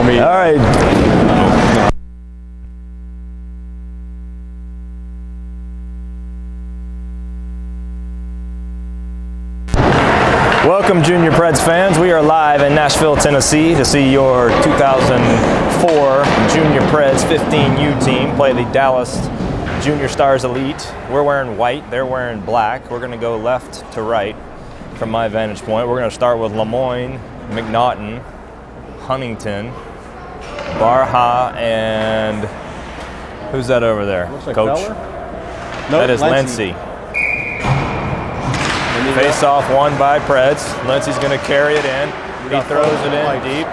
me. All right. Welcome, Junior Preds fans. We are live in Nashville, Tennessee to see your 2004 Junior Preds 15U team play the Dallas Junior Stars Elite. We're wearing white, they're wearing black. We're going to go left to right from my vantage point. We're going to start with Lemoyne, McNaughton, Huntington, Barha, and who's that over there? Looks like Coach? Feller? That is Lindsay. Face off won by Preds. Lindsay's going to carry it in. He throws it in deep.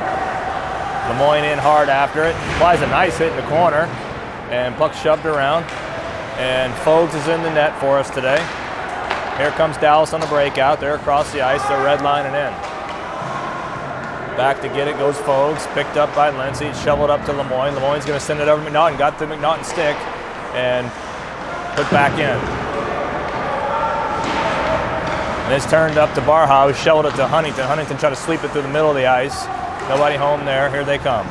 Lemoyne in hard after it. Applies a nice hit in the corner. And puck shoved around. And Fogues is in the net for us today. Here comes Dallas on the breakout. They're across the ice. They're redlining in. Back to get it goes Fogues. Picked up by Lindsay. Shoveled up to Lemoyne. Lemoyne's going to send it over to McNaughton. Got the McNaughton stick. And put back in. And it's turned up to Barha, who shoveled it to Huntington. Huntington tried to sweep it through the middle of the ice. Nobody home there. Here they come.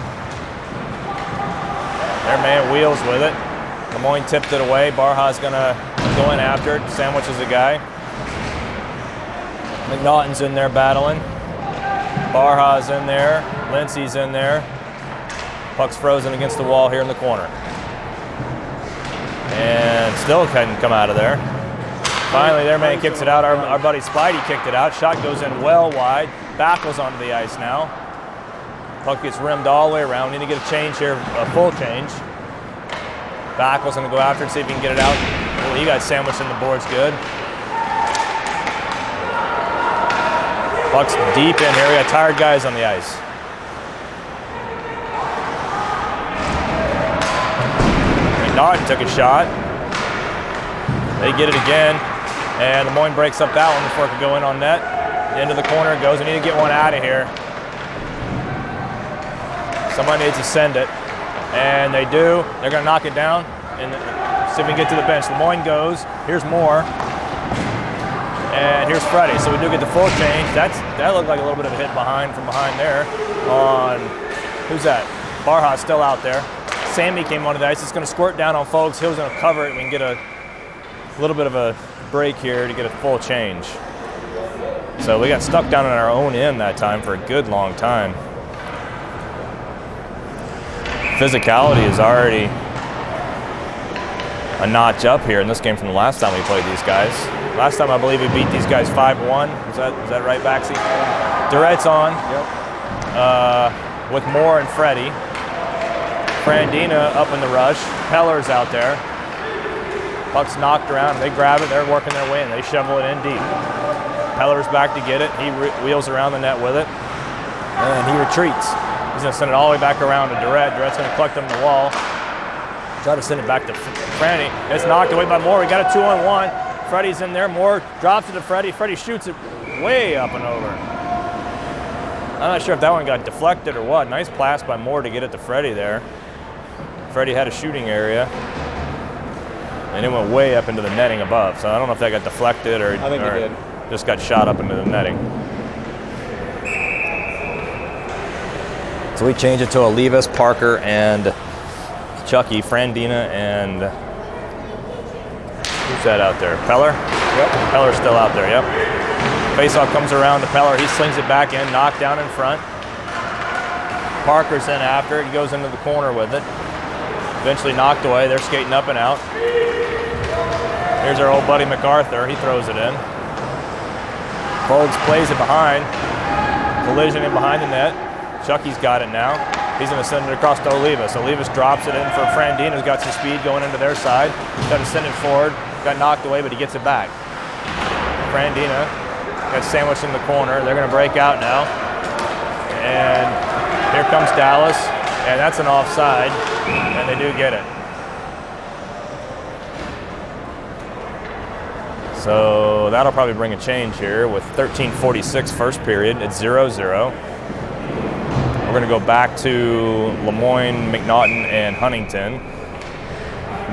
Their man wheels with it. Lemoyne tipped it away. Barha's going to go in after it. Sandwiches the guy. McNaughton's in there battling. Barha's in there. Lindsay's in there. Puck's frozen against the wall here in the corner. And still couldn't come out of there. Finally, their man kicks it out. Our buddy Spidey kicked it out. Shot goes in well wide. Backles onto the ice now. Puck gets rimmed all the way around. We need to get a change here, a full change. Backles going to go after it, see if he can get it out. Oh, he got sandwiched in the boards good. Puck's deep in here. We got tired guys on the ice. McNaughton took a shot. They get it again. And Lemoyne breaks up that one before it could go in on net. Into the corner it goes. We need to get one out of here. Somebody needs to send it. And they do. They're going to knock it down and see if we can get to the bench. Lemoyne goes. Here's Moore. And here's Freddie. So we do get the full change. That looked like a little bit of a hit from behind there. On, who's that? Barha's still out there. Sammy came onto the ice. It's going to squirt down on Fogues. Hill's going to cover it. We can get a little bit of a break here to get a full change. So we got stuck down in our own end that time for a good long time. Physicality is already a notch up here in this game from the last time we played these guys. Last time I believe we beat these guys 5-1. Is that right, Baxi? Durette's on. Yep. With Moore and Freddie. Frandina up in the rush. Peller's out there. Puck's knocked around, they grab it, they're working their way in, they shovel it in deep. Peller's back to get it, he wheels around the net with it, and he retreats. He's gonna send it all the way back around to Durette. Durette's gonna collect him on the wall. Try to send it back to Franny. It's knocked away by Moore, we got a 2-on-1. Freddie's in there, Moore drops it to Freddie. Freddie shoots it way up and over. I'm not sure if that one got deflected or what. Nice pass by Moore to get it to Freddie there. Freddie had a shooting area. And it went way up into the netting above. So I don't know if that got deflected or, I think it did. Just got shot up into the netting. So we change it to Olivas, Parker, and Chucky, Frandina, and who's that out there? Peller? Yep. Peller's still out there, yep. Faceoff comes around to Peller. He slings it back in, knocked down in front. Parker's in after it. He goes into the corner with it. Eventually knocked away. They're skating up and out. Here's our old buddy MacArthur. He throws it in. Fogues plays it behind. Collision in behind the net. Chucky's got it now. He's going to send it across to Olivas. Olivas drops it in for Frandina, who's got some speed going into their side. Got to send it forward. Got knocked away, but he gets it back. Frandina got sandwiched in the corner. They're going to break out now. And here comes Dallas. And that's an offside. And they do get it. So that'll probably bring a change here with 13:46 first period. It's 0-0. We're going to go back to Lemoyne, McNaughton, and Huntington.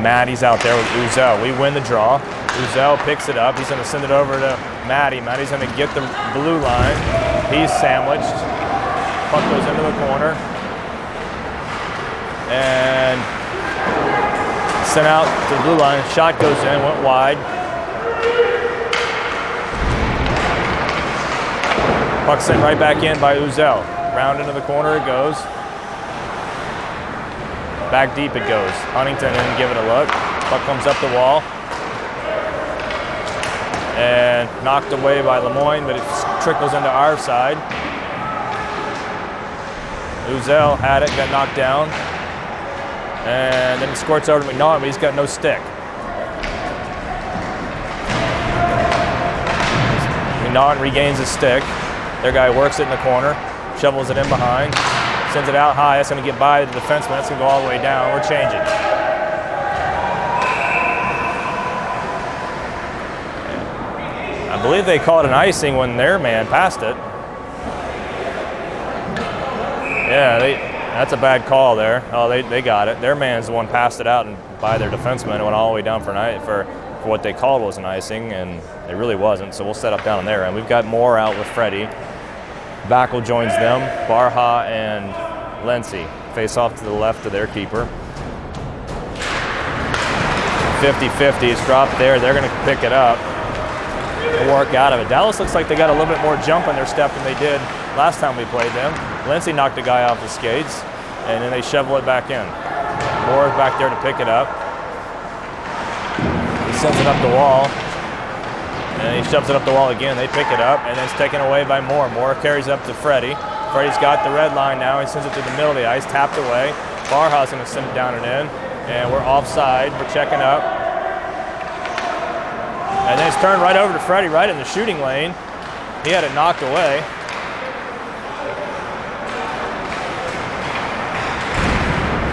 Maddie's out there with Uzel. We win the draw. Uzel picks it up. He's going to send it over to Maddie. Maddie's going to get the blue line. He's sandwiched. Puck goes into the corner. and sent out to the blue line. Shot goes in, went wide. Puck sent right back in by Uzel. Round into the corner it goes. Back deep it goes. Huntington didn't give it a look. Puck comes up the wall. And knocked away by Lemoyne, but it trickles into our side. Uzel had it, got knocked down. And then it squirts over to McNaughton, but he's got no stick. McNaughton regains his stick. Their guy works it in the corner, shovels it in behind, sends it out high. That's going to get by the defenseman. That's going to go all the way down. We're changing. I believe they called an icing when their man passed it. Yeah, that's a bad call there. Oh, they got it. Their man's the one passed it out and by their defenseman and went all the way down for what they called was an icing, and it really wasn't. So we'll set up down there, and we've got Moore out with Freddie. Backel joins them. Barha and Lency face off to the left of their keeper. 50-50, it's dropped there. They're going to pick it up. They'll work out of it. Dallas looks like they got a little bit more jump in their step than they did last time we played them. Lency knocked a guy off the skates, and then they shovel it back in. Moore's back there to pick it up. He sends it up the wall, and he shoves it up the wall again. They pick it up, and then it's taken away by Moore. Moore carries up to Freddie. Freddie's got the red line now. He sends it to the middle of the ice, tapped away. Barha's going to send it down and in, and we're offside. We're checking up. And then it's turned right over to Freddie, right in the shooting lane. He had it knocked away.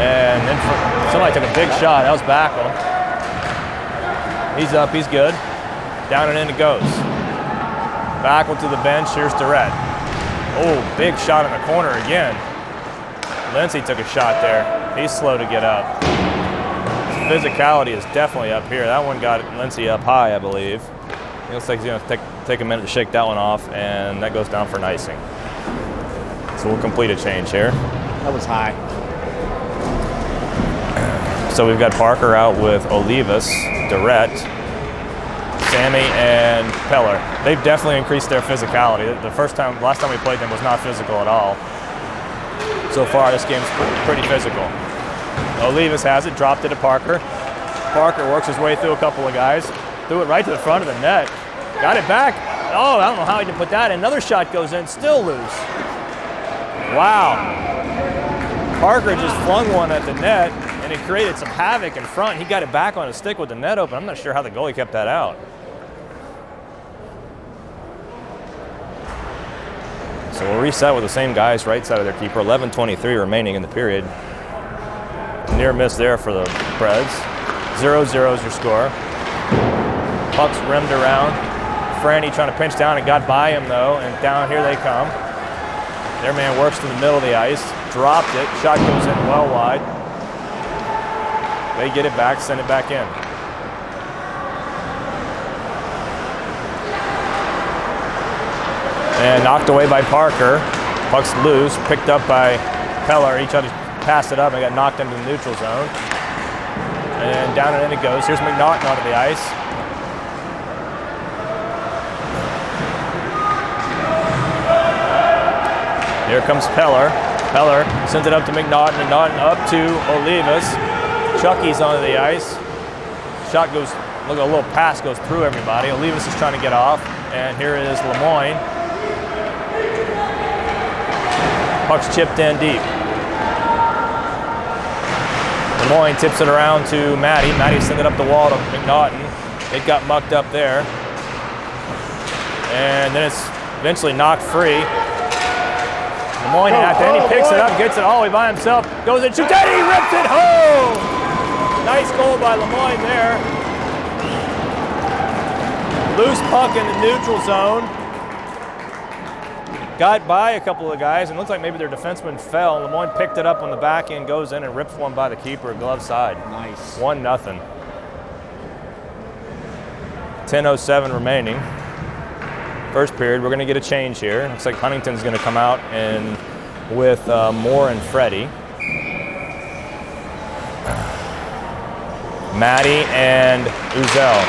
And then somebody took a big shot. That was Backel. He's up, he's good. Down and in it goes. Backel to the bench, here's Durrett. Oh, big shot in the corner again. Lency took a shot there. He's slow to get up. Physicality is definitely up here. That one got Lency up high, I believe. It looks like he's going to take a minute to shake that one off, and that goes down for an icing. So we'll complete a change here. That was high. So we've got Parker out with Olivas, Durrett, Sammy, and Peller. They've definitely increased their physicality. Last time we played them was not physical at all. So far, this game's pretty physical. Olivas has it, dropped it to Parker. Parker works his way through a couple of guys, threw it right to the front of the net. Got it back. Oh, I don't know how he didn't put that in. Another shot goes in, still loose. Wow. Parker just flung one at the net, and it created some havoc in front. He got it back on his stick with the net open. I'm not sure how the goalie kept that out. So we'll reset with the same guys right side of their keeper. 11:23 remaining in the period. Near miss there for the Preds. 0-0 is your score. Puck's rimmed around. Franny trying to pinch down and got by him though, and down here they come. Their man works to the middle of the ice, dropped it, shot goes in well wide. They get it back, send it back in. And knocked away by Parker. Puck's loose, picked up by Peller. He tried to pass it up and got knocked into the neutral zone. And down and in it goes. Here's McNaughton onto the ice. Here comes Peller. Peller sends it up to McNaughton. McNaughton up to Olivas. Chucky's onto the ice. Shot goes, look, a little pass goes through everybody. Olivas is trying to get off. And here is Lemoyne. Puck's chipped in deep. Lemoyne tips it around to Matty. Matty sends it up the wall to McNaughton. It got mucked up there. And then it's eventually knocked free. Lemoyne at the end, he picks it up, gets it all the way by himself, goes and shoots, and he rips it home! Nice goal by Lemoyne there. Loose puck in the neutral zone. Got by a couple of guys, and looks like maybe their defenseman fell. Lemoyne picked it up on the back end, goes in and rips one by the keeper, glove side. Nice. 1-0. 10:07 remaining. First period, we're going to get a change here. Looks like Huntington's going to come out and with Moore and Freddie. Maddie and Uzel.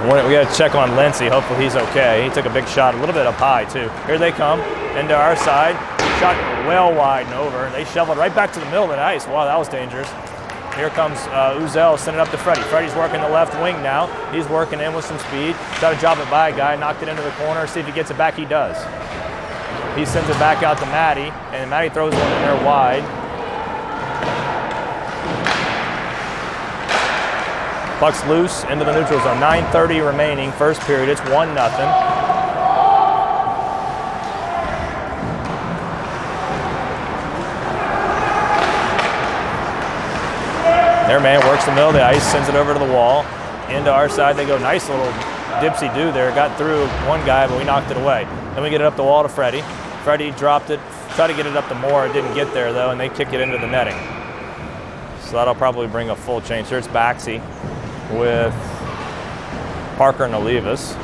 We got to check on Lindsay. Hopefully he's okay. He took a big shot, a little bit up high too. Here they come into our side. Shot well wide and over. They shoveled right back to the middle of the ice. Wow, that was dangerous. Here comes Uzel sending it up to Freddie. Freddie's working the left wing now. He's working in with some speed. Tried to drop it by a guy, knocked it into the corner. See if he gets it back. He does. He sends it back out to Maddie, and Maddie throws one in there wide. Puck's loose into the neutral zone. 9:30 remaining, first period. It's 1-0. Their man works the middle of the ice, sends it over to the wall. Into our side they go. Nice little dipsy-do there. Got through one guy, but we knocked it away. Then we get it up the wall to Freddie. Freddie dropped it, tried to get it up to Moore. It didn't get there, though, and they kick it into the netting. So that'll probably bring a full change. Here's Baxi with Parker and Olivas.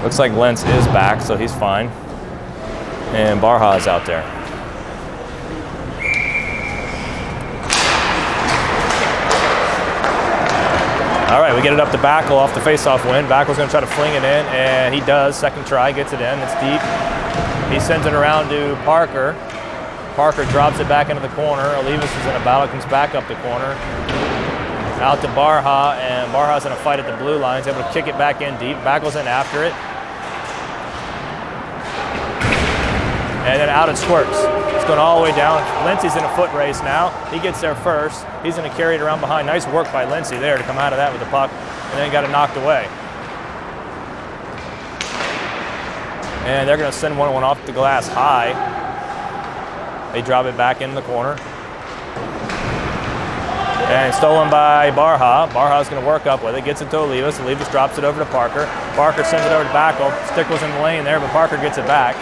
Looks like Lentz is back, so he's fine. And Barha's out there. All right, we get it up to Backel off the faceoff win. Backel's gonna try to fling it in, and he does. Second try, gets it in, it's deep. He sends it around to Parker. Parker drops it back into the corner. Olivas is in a battle, comes back up the corner. Out to Barha, and Barha's in a fight at the blue line. He's able to kick it back in deep. Backel's in after it. And then out it squirts. It's going all the way down. Lindsay's in a foot race now. He gets there first. He's going to carry it around behind. Nice work by Lindsay there to come out of that with the puck, and then got it knocked away. And they're going to send one off the glass high. They drop it back in the corner. And stolen by Barha. Barha's going to work up with it. Gets it to Olivas. Olivas drops it over to Parker. Parker sends it over to Backel. Stick was in the lane there, but Parker gets it back.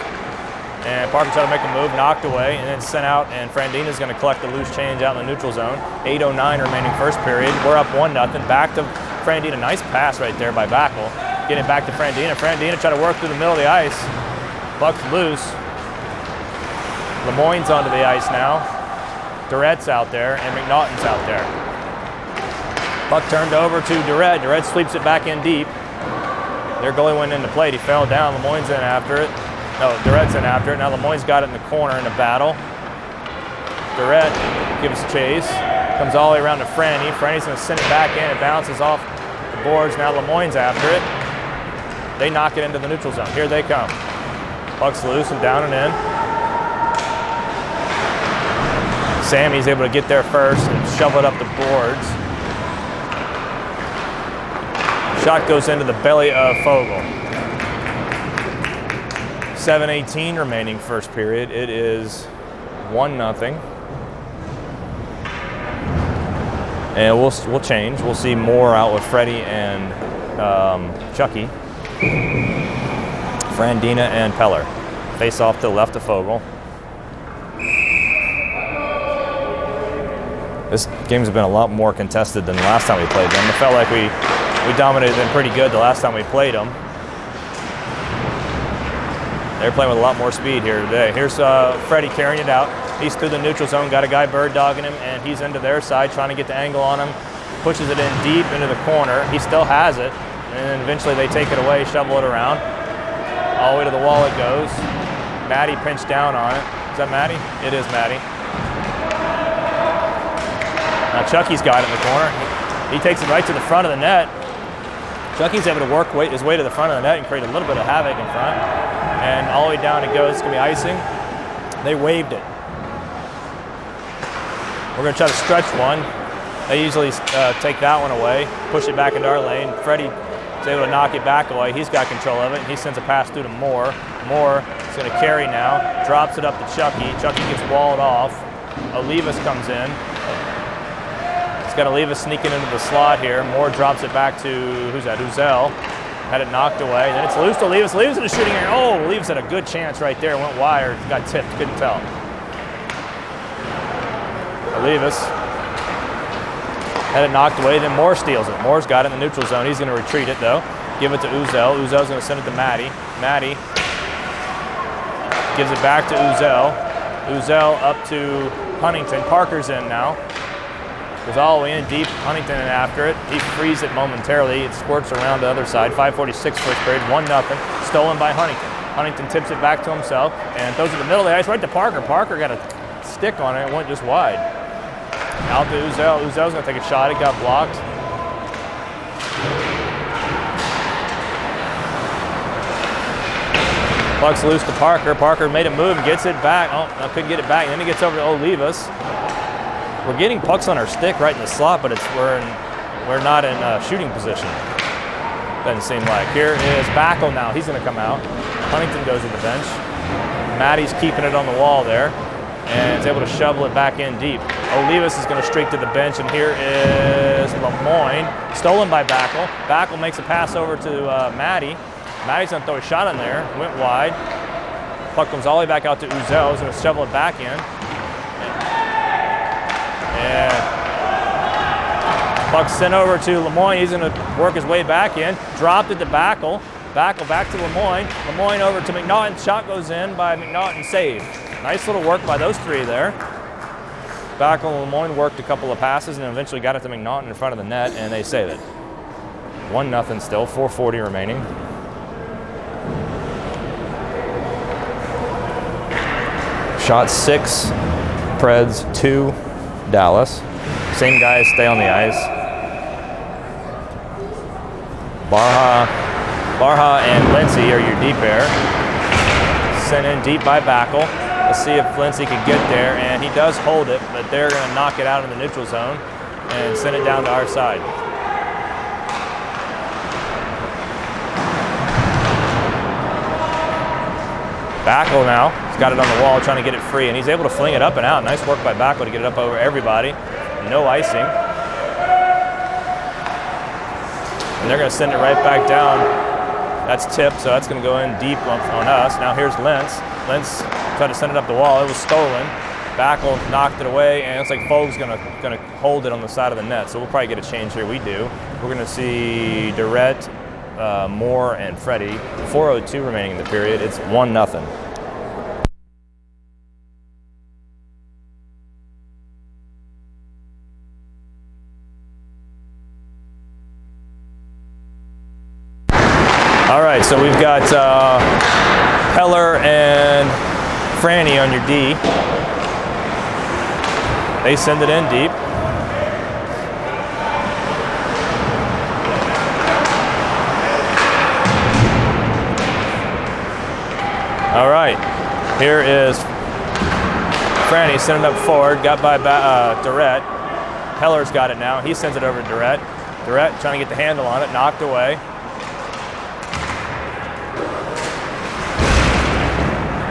And Parker tried to make a move, knocked away, and then sent out. And Frandina's going to collect the loose change out in the neutral zone. 8:09 remaining first period. We're up 1-0. Back to Frandina. Nice pass right there by Backel. Getting it back to Frandina. Frandina try to work through the middle of the ice. Puck's loose. Lemoyne's onto the ice now. Durette's out there, and McNaughton's out there. Puck turned over to Durette. Durette sweeps it back in deep. Their goalie went into play. He fell down. Lemoyne's in after it. No, Durette's in after it. Now Lemoyne's got it in the corner in a battle. Durette gives chase. Comes all the way around to Franny. Franny's going to send it back in. It bounces off the boards. Now Lemoyne's after it. They knock it into the neutral zone. Here they come. Puck's loose and down and in. Sammy's able to get there first and shovel it up the boards. Shot goes into the belly of Fogle. 7:18 remaining first period. It is 1-0. And we'll change. We'll see Moore out with Freddie and Chucky. Frandina and Peller. Face off to the left of Fogle. This game's been a lot more contested than the last time we played them. It felt like we dominated them pretty good the last time we played them. They're playing with a lot more speed here today. Here's Freddie carrying it out. He's through the neutral zone, got a guy bird dogging him, and he's into their side trying to get the angle on him. Pushes it in deep into the corner. He still has it, and then eventually they take it away, shovel it around. All the way to the wall it goes. Maddie pinched down on it. Is that Maddie? It is Maddie. Now Chucky's got it in the corner. He takes it right to the front of the net. Chucky's able to work his way to the front of the net and create a little bit of havoc in front. And all the way down it goes. It's going to be icing. They waved it. We're going to try to stretch one. They usually take that one away, push it back into our lane. Freddie is able to knock it back away. He's got control of it, and he sends a pass through to Moore. Moore is going to carry now, drops it up to Chucky. Chucky gets walled off. Olivas comes in. He's got Olivas sneaking into the slot here. Moore drops it back to, who's that, Uzel. Had it knocked away. Then it's loose to Olivas. Olivas in the shooting area. Oh, Olivas had a good chance right there. Went wide or got tipped. Couldn't tell. Olivas had it knocked away. Then Moore steals it. Moore's got it in the neutral zone. He's going to retreat it, though. Give it to Uzel. Uzel's going to send it to Maddie. Maddie gives it back to Uzel. Uzel up to Huntington. Parker's in now. Goes all the way in deep. Huntington in after it. He frees it momentarily. It squirts around the other side. 5:46 first period. 1-0. Stolen by Huntington. Huntington tips it back to himself and throws it to the middle of the ice right to Parker. Parker got a stick on it and went just wide. Out to Uzel. Uzel's going to take a shot. It got blocked. Puck's loose to Parker. Parker made a move, gets it back. Oh, I couldn't get it back. And then he gets over to Olivas. We're getting pucks on our stick right in the slot, but we're not in shooting position. Doesn't seem like. Here is Backel now. He's going to come out. Huntington goes to the bench. Maddie's keeping it on the wall there and is able to shovel it back in deep. Olivas is going to streak to the bench, and here is Lemoyne. Stolen by Backel. Backel makes a pass over to Maddie. Maddie's going to throw a shot in there. Went wide. Puck comes all the way back out to Uzel. He's going to shovel it back in. And puck sent over to Lemoyne. He's going to work his way back in. Dropped it to Backel. Backel back to Lemoyne. Lemoyne over to McNaughton. Shot goes in by McNaughton. Saved. Nice little work by those three there. Backel and Lemoyne worked a couple of passes and eventually got it to McNaughton in front of the net, and they save it. 1-0 still. 4:40 remaining. Shot 6, Preds 2, Dallas. Same guys stay on the ice. Barha and Lindsay are your deep air. Sent in deep by Backel. Let's see if Lindsay can get there, and he does hold it, but they're going to knock it out in the neutral zone and send it down to our side. Backel now, he's got it on the wall trying to get it free, and he's able to fling it up and out. Nice work by Backel to get it up over everybody. No icing. And they're going to send it right back down. That's tipped, so that's going to go in deep on us. Now here's Lentz. Lentz tried to send it up the wall. It was stolen. Backel knocked it away, and it looks like Fogg's going to hold it on the side of the net. So we'll probably get a change here. We do. We're going to see Durrett, Moore, and Freddie. 4:02 remaining in the period. It's 1-0. All right, so we've got Heller and Franny on your D. They send it in deep. All right, here is Franny sending up forward, got by Durrett. Heller's got it now. He sends it over to Durrett. Durrett trying to get the handle on it, knocked away.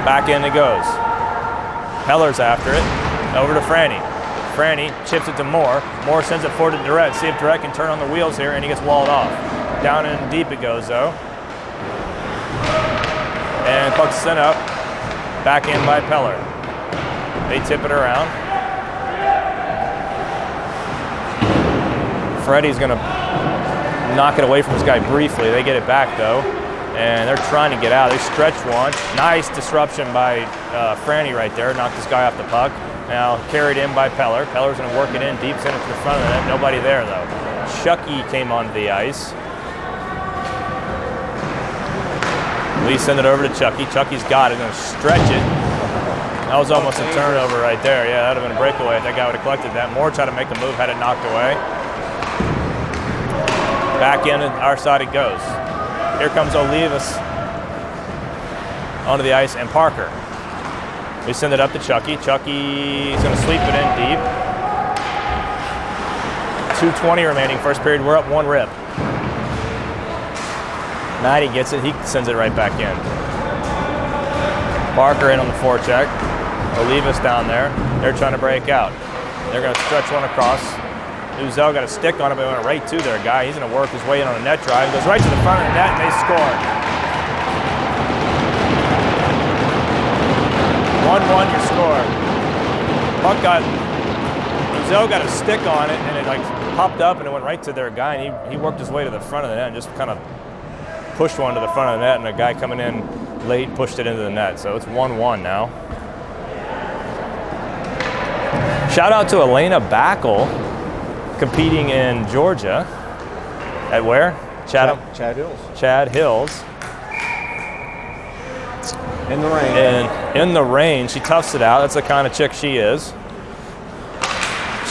Back in it goes. Heller's after it. Over to Franny. Franny chips it to Moore. Moore sends it forward to Durrett. See if Durrett can turn on the wheels here, and he gets walled off. Down and deep it goes, though. And puck's sent up. Back in by Peller. They tip it around. Freddie's going to knock it away from this guy briefly. They get it back, though. And they're trying to get out. They stretch one. Nice disruption by Franny right there. Knocked this guy off the puck. Now carried in by Peller. Peller's going to work it in deep, send it to the front of the net. Nobody there, though. Chucky came onto the ice. Lee send it over to Chucky. Chucky's got it. Going to stretch it. That was almost a turnover right there. Yeah, that would have been a breakaway if that guy would have collected that. Moore tried to make a move, had it knocked away. Back in our side it goes. Here comes Olivas onto the ice, and Parker. We send it up to Chucky. Chucky's going to sweep it in deep. 2:20 remaining first period. We're up 1 rip. Maddie gets it. He sends it right back in. Parker in on the forecheck. Olivas down there. They're trying to break out. They're going to stretch one across. Uzel got a stick on it, but went right to their guy. He's going to work his way in on a net drive. Goes right to the front of the net, and they score. 1-1 your score. Uzel got a stick on it, and it like popped up, and it went right to their guy, and he worked his way to the front of the net and just kind of pushed one to the front of the net, and a guy coming in late pushed it into the net. So it's 1-1 now. Shout out to Elena Backel, competing in Georgia. At where? Chad Hills. Chad Hills. In the rain. And in the rain, she toughs it out. That's the kind of chick she is.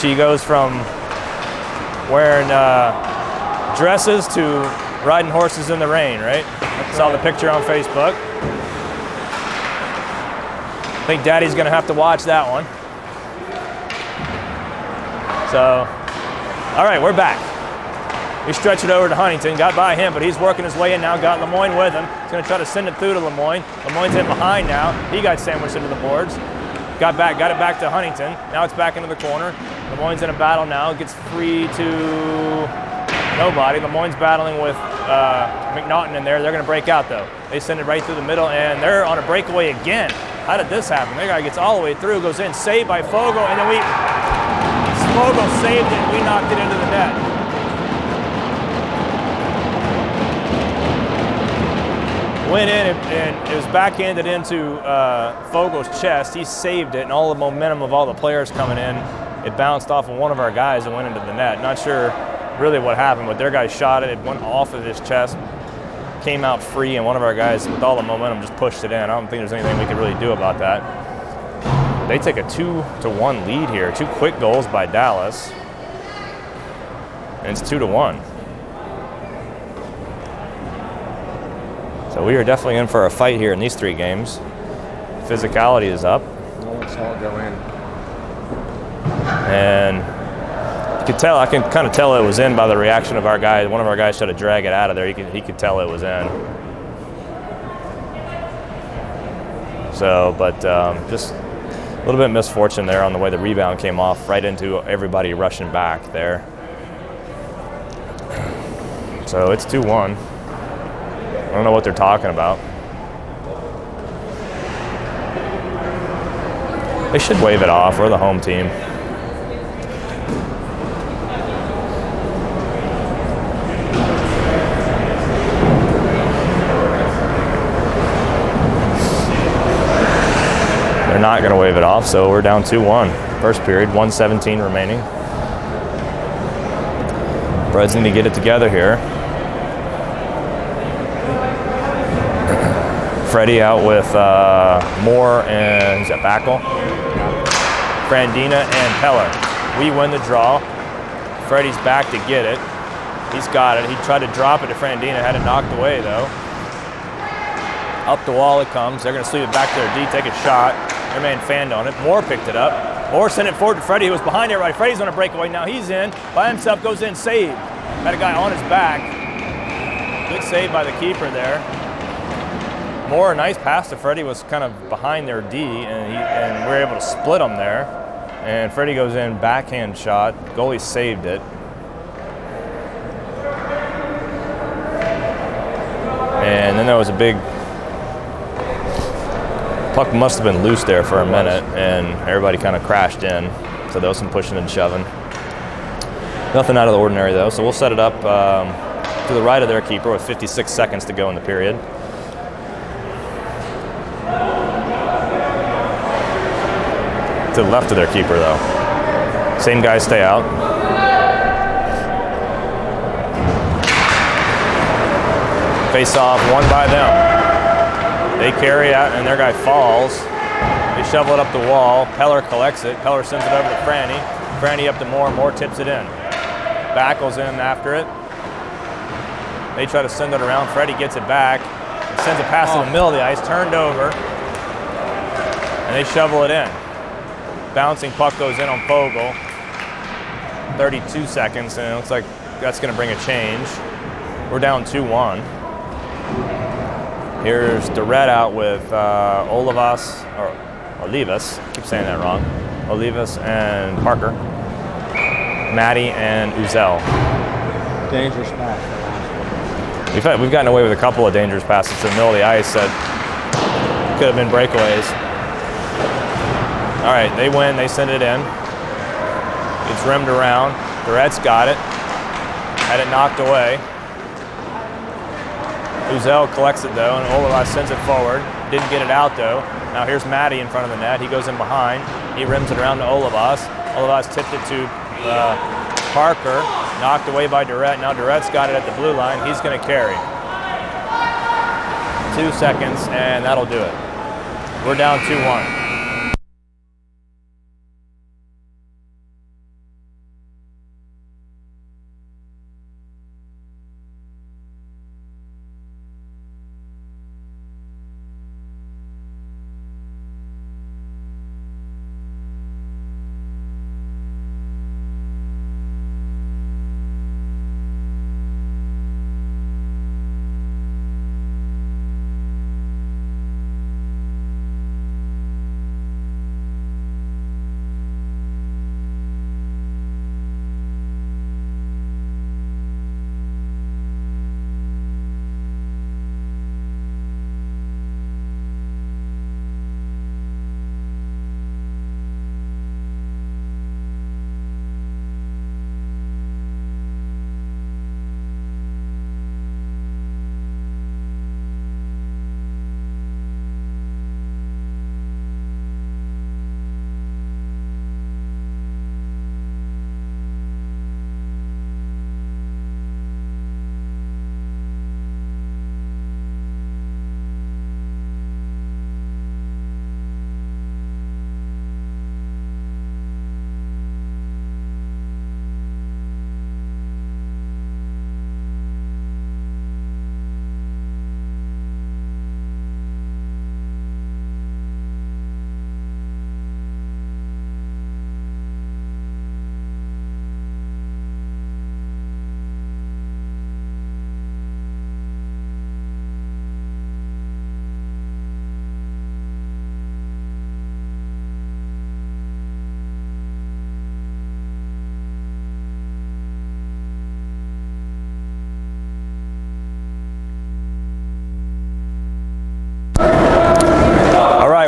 She goes from wearing dresses to riding horses in the rain, right? Saw the picture on Facebook. I think Daddy's gonna have to watch that one. So, all right, we're back. We stretch it over to Huntington, got by him, but he's working his way in now, got Lemoyne with him. He's gonna try to send it through to Lemoyne. Lemoyne's in behind now. He got sandwiched into the boards. Got it back to Huntington. Now it's back into the corner. Lemoyne's in a battle now, gets free to nobody. Lemoyne's battling with McNaughton in there. They're gonna break out though. They send it right through the middle and they're on a breakaway again. How did this happen? That guy gets all the way through, goes in, saved by Fogle, and then Fogle saved it, we knocked it into the net. Went in and it was backhanded into Fogle's chest. He saved it, and all the momentum of all the players coming in, it bounced off of one of our guys and went into the net. Not sure really what happened, but their guy shot it. It went off of his chest, came out free, and one of our guys, with all the momentum, just pushed it in. I don't think there's anything we could really do about that. They take a 2-1 lead here. 2 quick goals by Dallas, and it's 2-1. So we are definitely in for a fight here in these 3 games. Physicality is up. No one saw it go in. And you could tell, I can kind of tell it was in by the reaction of our guy. One of our guys tried to drag it out of there. He could tell it was in. So, but just a little bit of misfortune there on the way the rebound came off right into everybody rushing back there. So it's 2-1. I don't know what they're talking about. They should wave it off. We're the home team. They're not going to wave it off, so we're down 2-1. First period, 1:17 remaining. Reds need to get it together here. Freddie out with Moore and, is that Backel? Frandina and Peller. We win the draw. Freddie's back to get it. He's got it. He tried to drop it to Frandina, had it knocked away though. Up the wall it comes. They're gonna sleeve it back to their D, take a shot. Their man fanned on it. Moore picked it up. Moore sent it forward to Freddie, who was behind everybody. Freddie's on a breakaway. Now he's in by himself, goes in, saved. Got a guy on his back. Good save by the keeper there. Moore, a nice pass to Freddie, was kind of behind their D, and we were able to split them there. And Freddie goes in, backhand shot. Goalie saved it. And then there was a big puck, must have been loose there for a minute, and everybody kind of crashed in. So there was some pushing and shoving. Nothing out of the ordinary though. So we'll set it up to the right of their keeper with 56 seconds to go in the period. To the left of their keeper though. Same guys stay out. Face off, won by them. They carry out and their guy falls. They shovel it up the wall. Peller collects it. Peller sends it over to Franny. Franny up to Moore. Moore tips it in. Backel's in after it. They try to send it around. Freddie gets it back. Sends a pass to the middle of the ice. Turned over. And they shovel it in. Bouncing puck goes in on Fogle. 32 seconds, and it looks like that's going to bring a change. We're down 2-1. Here's Durrett out with Olivas, I keep saying that wrong. Olivas and Parker. Maddie and Uzel. Dangerous pass. We've gotten away with a couple of dangerous passes to the middle of the ice that could have been breakaways. All right, they win, they send it in. It's rimmed around. Durrett's got it. Had it knocked away. Uzel collects it though, and Olivas sends it forward. Didn't get it out though. Now here's Maddie in front of the net. He goes in behind. He rims it around to Olivas. Otherwise tipped it to Parker, knocked away by Durrett. Now Durrett's got it at the blue line. He's going to carry. 2 seconds, and that'll do it. We're down 2-1.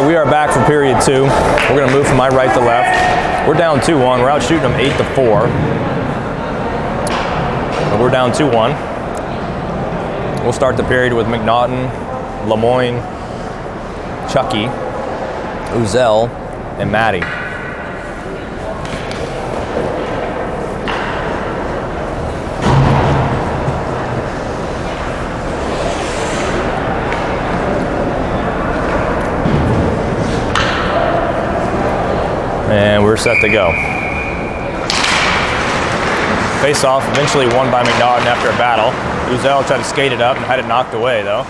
We are back for period 2. We're going to move from my right to left. We're down 2-1. We're out shooting them 8-4. But we're down 2-1. We'll start the period with McNaughton, Lemoyne, Chucky, Uzel, and Maddie. And we're set to go. Face-off eventually won by McNaughton after a battle. Uzel tried to skate it up and had it knocked away though.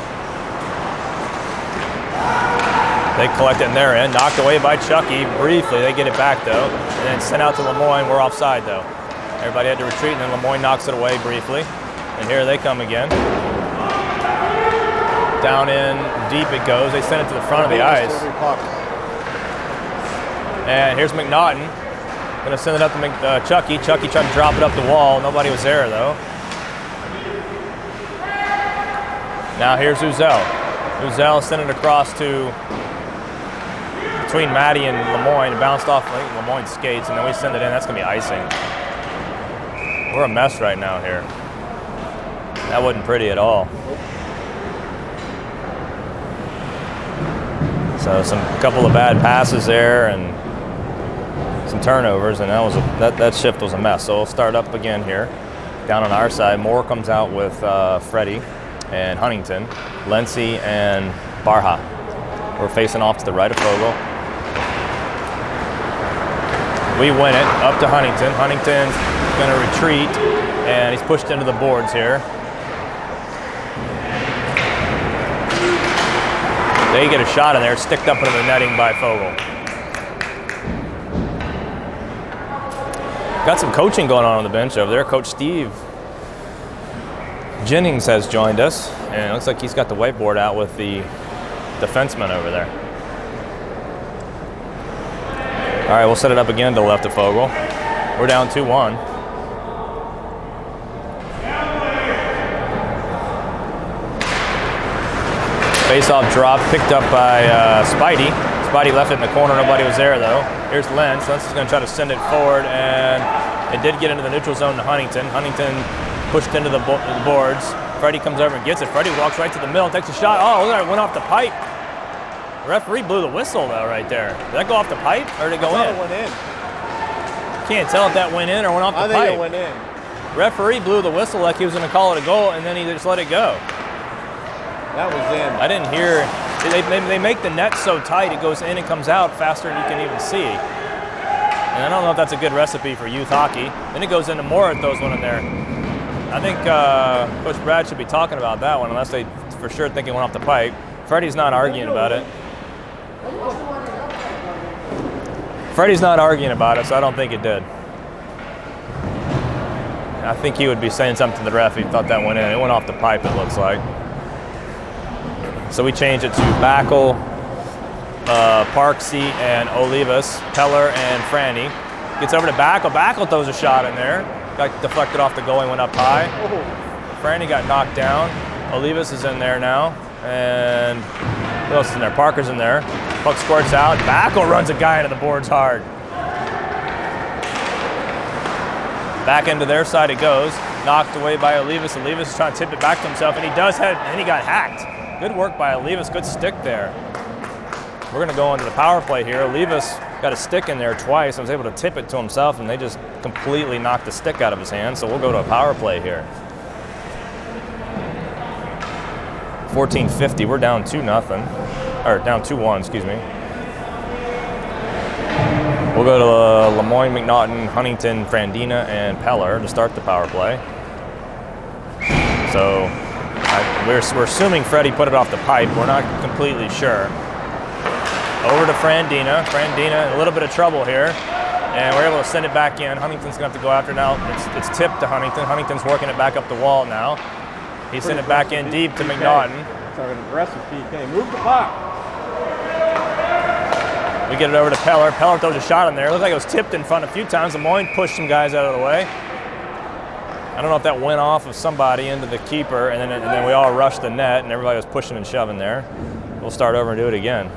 They collect it in their end, knocked away by Chucky. Briefly, they get it back though. And then sent out to Lemoyne, we're offside though. Everybody had to retreat and then Lemoyne knocks it away briefly. And here they come again. Down in deep it goes. They send it to the front of the ice. And here's McNaughton. Gonna send it up to Chucky. Chucky tried to drop it up the wall. Nobody was there though. Now here's Uzel. Uzel sent it across to between Maddie and Lemoyne. It bounced off Lemoyne skates, and then we send it in. That's gonna be icing. We're a mess right now here. That wasn't pretty at all. So a couple of bad passes there and some turnovers, and that shift was a mess. So we'll start up again here. Down on our side, Moore comes out with Freddie and Huntington, Lency and Barha. We're facing off to the right of Fogel. We win it up to Huntington. Huntington's gonna retreat, and he's pushed into the boards here. They get a shot in there, sticked up into the netting by Fogel. Got some coaching going on the bench over there. Coach Steve Jennings has joined us, and it looks like he's got the whiteboard out with the defenseman over there. All right, we'll set it up again to the left of Fogel. We're down 2-1. Face-off drop, picked up by Spidey. Spidey left it in the corner, nobody was there though. Here's Lentz. Lentz is going to try to send it forward, and it did get into the neutral zone to Huntington. Huntington pushed into the boards. Freddie comes over and gets it. Freddie walks right to the middle, takes a shot. Oh, look at it, went off the pipe. The referee blew the whistle though right there. Did that go off the pipe or did it go in? It went in. Can't tell if that went in or went off the pipe. I think it went in. Referee blew the whistle like he was going to call it a goal, and then he just let it go. That was in. I didn't hear. They make the net so tight it goes in and comes out faster than you can even see. And I don't know if that's a good recipe for youth hockey. Then it goes into more at those one in there. I think Coach Brad should be talking about that one, unless they for sure think it went off the pipe. Freddie's not arguing about it. Freddie's not arguing about it, so I don't think it did. I think he would be saying something to the ref if he thought that went in. It went off the pipe, it looks like. So we change it to Backel, Parksy, and Olivas, Peller, and Franny. Gets over to Backel. Backel throws a shot in there. Got deflected off the goal and went up high. Franny got knocked down. Olivas is in there now. And who else is in there? Parker's in there. Puck squirts out. Backel runs a guy into the boards hard. Back into their side it goes. Knocked away by Olivas. Olivas is trying to tip it back to himself, and he does have, and he got hacked. Good work by Olivas. Good stick there. We're going to go into the power play here. Olivas got a stick in there twice. I was able to tip it to himself, and they just completely knocked the stick out of his hand. So we'll go to a power play here. 14:50. We're down 2-0, or down 2-1. Excuse me. We'll go to Lemoyne, McNaughton, Huntington, Frandina, and Peller to start the power play. So we're assuming Freddie put it off the pipe. We're not completely sure. Over to Frandina. Frandina in a little bit of trouble here. And we're able to send it back in. Huntington's going to have to go after now. It's tipped to Huntington. Huntington's working it back up the wall now. He sent it back in deep to McNaughton. It's an aggressive PK. Move the puck. We get it over to Peller. Peller throws a shot in there. It looked like it was tipped in front a few times. Lemoyne pushed some guys out of the way. I don't know if that went off of somebody into the keeper, and then we all rushed the net, and everybody was pushing and shoving there. We'll start over and do it again.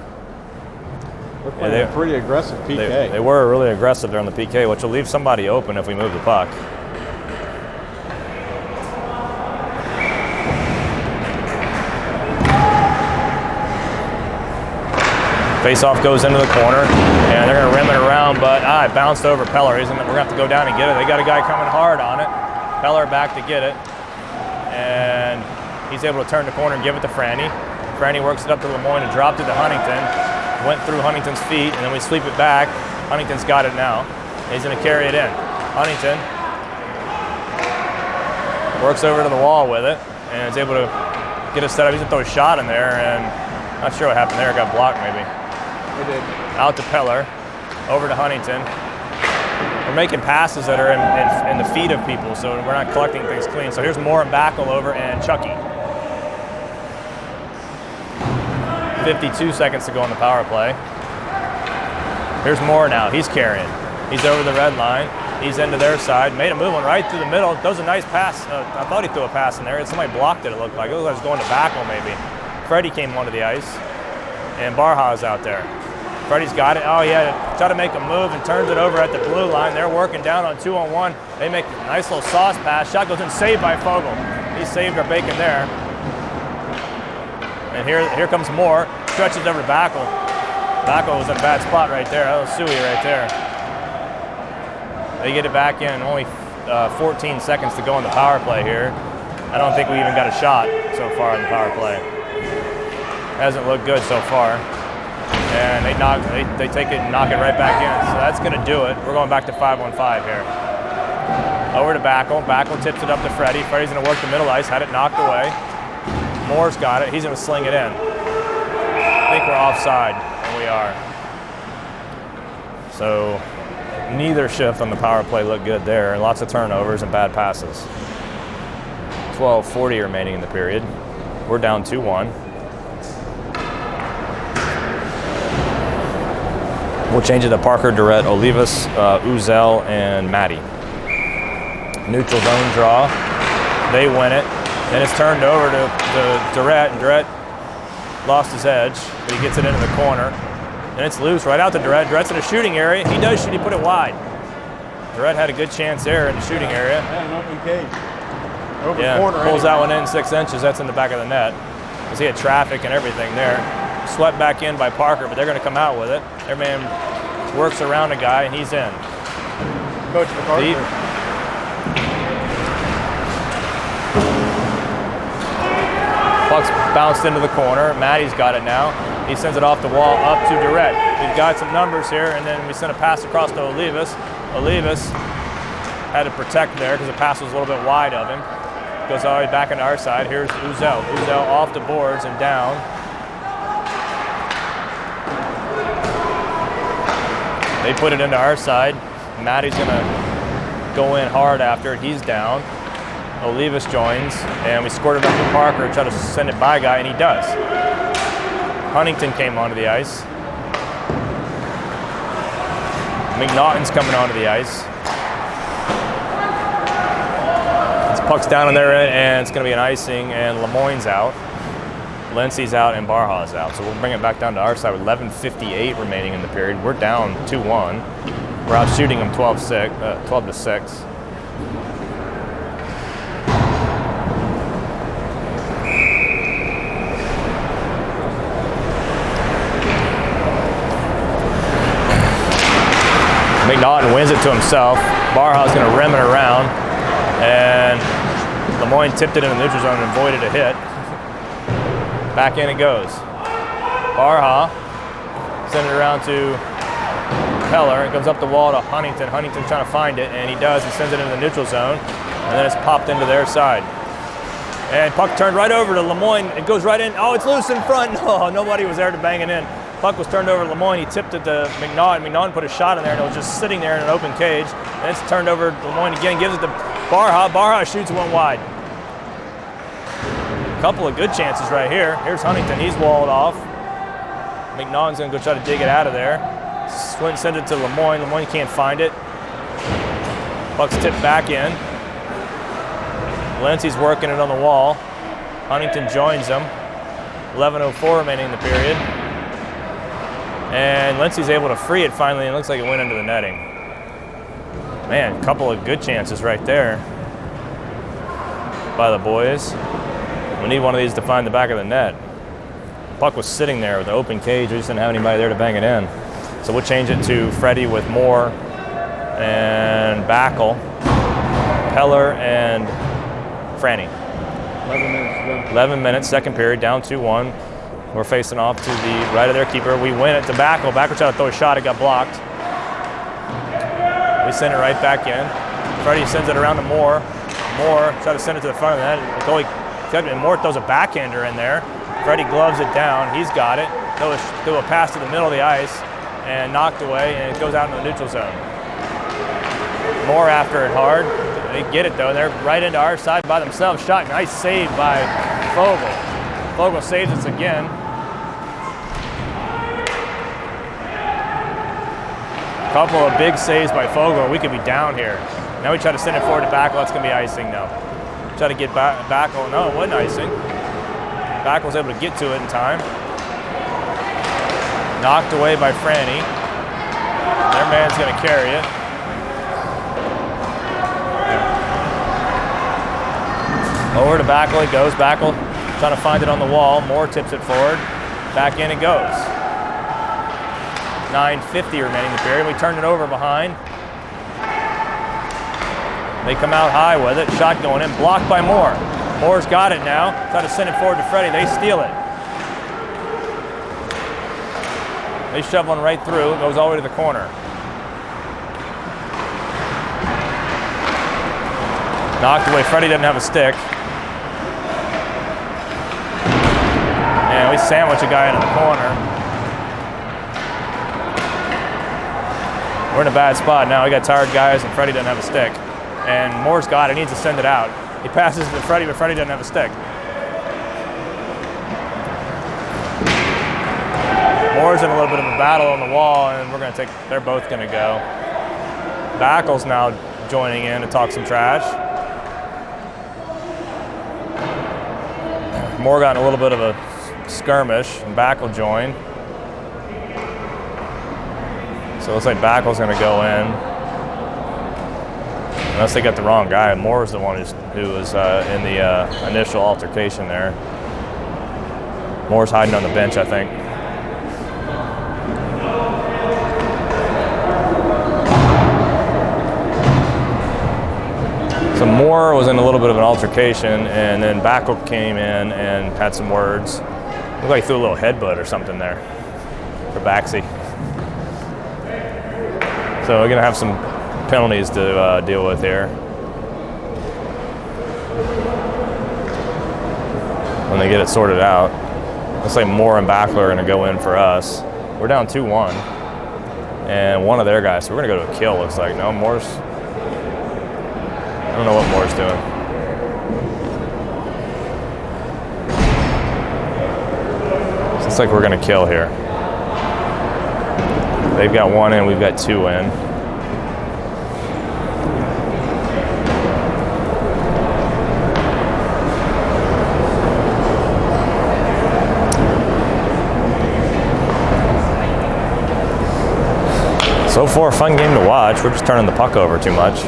We're playing a pretty aggressive PK. They were really aggressive there on the PK, which will leave somebody open if we move the puck. Face-off goes into the corner, and they're going to rim it around, but it bounced over Peller. We're going to have to go down and get it. They got a guy coming hard on it. Peller back to get it, and he's able to turn the corner and give it to Franny. Franny works it up to Lemoyne and dropped it to Huntington. Went through Huntington's feet, and then we sweep it back. Huntington's got it now. He's going to carry it in. Huntington works over to the wall with it, and is able to get it set up. He's going to throw a shot in there, and not sure what happened there. It got blocked maybe. It did. Out to Peller, over to Huntington. We're making passes that are in the feet of people, so we're not collecting things clean. So here's Moore and Backel over, and Chucky. 52 seconds to go on the power play. Here's Moore now. He's carrying. He's over the red line. He's into their side. Made a move one right through the middle. Throws a nice pass. I thought he threw a pass in there. Somebody blocked it, it looked like. It looked like it was going to Backel maybe. Freddie came onto the ice, and Barha's out there. Freddie's got it. Oh, yeah, try to make a move and turns it over at the blue line. They're working down on 2-on-1. They make a nice little sauce pass. Shot goes in, saved by Fogle. He saved our bacon there. And here comes Moore. Stretches over to Backel. Backel was in a bad spot right there. That was Suey right there. They get it back in. Only 14 seconds to go on the power play here. I don't think we even got a shot so far in the power play. Hasn't looked good so far. And they take it and knock it right back in. So that's going to do it. We're going back to 5-on-5 here. Over to Backel. Backel tips it up to Freddie. Freddie's going to work the middle ice. Had it knocked away. Moore's got it. He's going to sling it in. I think we're offside, and we are. So neither shift on the power play looked good there. And lots of turnovers and bad passes. 12:40 remaining in the period. We're down 2-1. We'll change it to Parker, Durrett, Olivas, Uzel, and Maddie. Neutral zone draw. They win it. Then it's turned over to Durrett, and Durrett lost his edge, but he gets it into the corner. And it's loose right out to Durrett. Durrett's in a shooting area. He does shoot. He put it wide. Durrett had a good chance there in the shooting area. And an open cage. Over corner. Pulls that one in 6 inches. That's in the back of the net. Because he had traffic and everything there. Swept back in by Parker, but they're going to come out with it. Their man works around a guy, and he's in. Coach McCarthy. Deep. Puck's bounced into the corner. Matty's got it now. He sends it off the wall up to Durrett. We've got some numbers here, and then we send a pass across to Olivas. Olivas had to protect there because the pass was a little bit wide of him. Goes all the way back into our side. Here's Uzel. Uzel off the boards and down. They put it into our side. Matty's gonna go in hard after it. He's down. Olivas joins, and we scored it up to Parker, try to send it by guy, and he does. Huntington came onto the ice. McNaughton's coming onto the ice. This puck's down on their end, and it's going to be an icing, and Lemoyne's out. Lindsay's out, and Barha's out. So we'll bring it back down to our side with 11:58 remaining in the period. We're down 2-1. We're out shooting them 12-6. McNaughton wins it to himself. Barha's going to rim it around, and Lemoyne tipped it in the neutral zone and avoided a hit. Back in it goes. Barha sends it around to Peller. It comes up the wall to Huntington. Huntington's trying to find it, and he does. He sends it into the neutral zone, and then it's popped into their side. And puck turned right over to Lemoyne. It goes right in. Oh, it's loose in front. No, nobody was there to bang it in. Puck was turned over to Lemoyne. He tipped it to McNaughton. McNaughton put a shot in there, and it was just sitting there in an open cage. And it's turned over to Lemoyne again, gives it to Barha. Barha shoots one wide. A couple of good chances right here. Here's Huntington. He's walled off. McNaughton's going to go try to dig it out of there. Swint sends it to Lemoyne. Lemoyne can't find it. Puck's tipped back in. Lindsay's working it on the wall. Huntington joins him. 11:04 remaining in the period. And Lindsay's able to free it finally, and it looks like it went into the netting. Man, a couple of good chances right there by the boys. We need one of these to find the back of the net. Puck was sitting there with an open cage. We just didn't have anybody there to bang it in. So we'll change it to Freddie with Moore and Backel, Peller, and Franny. 11 minutes to go. 11 minutes, second period, down 2-1. We're facing off to the right of their keeper. We win it to Backel. Backel tried to throw a shot. It got blocked. We send it right back in. Freddie sends it around to Moore. Moore tried to send it to the front of the net. And Moore throws a backhander in there. Freddie gloves it down. He's got it. Threw a pass to the middle of the ice and knocked away, and it goes out into the neutral zone. Moore after it hard. They get it though. They're right into our side by themselves. Shot. Nice save by Fogle. Fogle saves us again. Couple of big saves by Fogle. We could be down here. Now we try to send it forward to Backel. That's going to be icing now. Try to get Backel. No, it wasn't icing. Backel was able to get to it in time. Knocked away by Franny. Their man's going to carry it. Over to Backel it goes. Backel trying to find it on the wall. Moore tips it forward. Back in it goes. 9:50 remaining the period. We turn it over behind. They come out high with it. Shot going in. Blocked by Moore. Moore's got it now. Try to send it forward to Freddie. They steal it. They shove one right through. It goes all the way to the corner. Knocked away. Freddie doesn't have a stick. And we sandwich a guy into the corner. We're in a bad spot now. We got tired guys, and Freddie doesn't have a stick. And Moore's got it. He needs to send it out. He passes it to Freddie, but Freddie doesn't have a stick. Moore's in a little bit of a battle on the wall, and they're both going to go. Backel's now joining in to talk some trash. Moore got in a little bit of a skirmish, and Backel joined. So it looks like Backel's going to go in. Unless they got the wrong guy. Moore's the one who was in the initial altercation there. Moore's hiding on the bench, I think. So Moore was in a little bit of an altercation, and then Backel came in and had some words. Looked like he threw a little headbutt or something there for Baxi. So we're gonna have some penalties to deal with here when they get it sorted out. Looks like Moore and Backel are gonna go in for us. We're down 2-1, and one of their guys. So we're gonna go to a kill. Looks like no Moore's. I don't know what Moore's doing. Looks like we're gonna kill here. They've got 1 in, we've got 2 in. So far, a fun game to watch. We're just turning the puck over too much.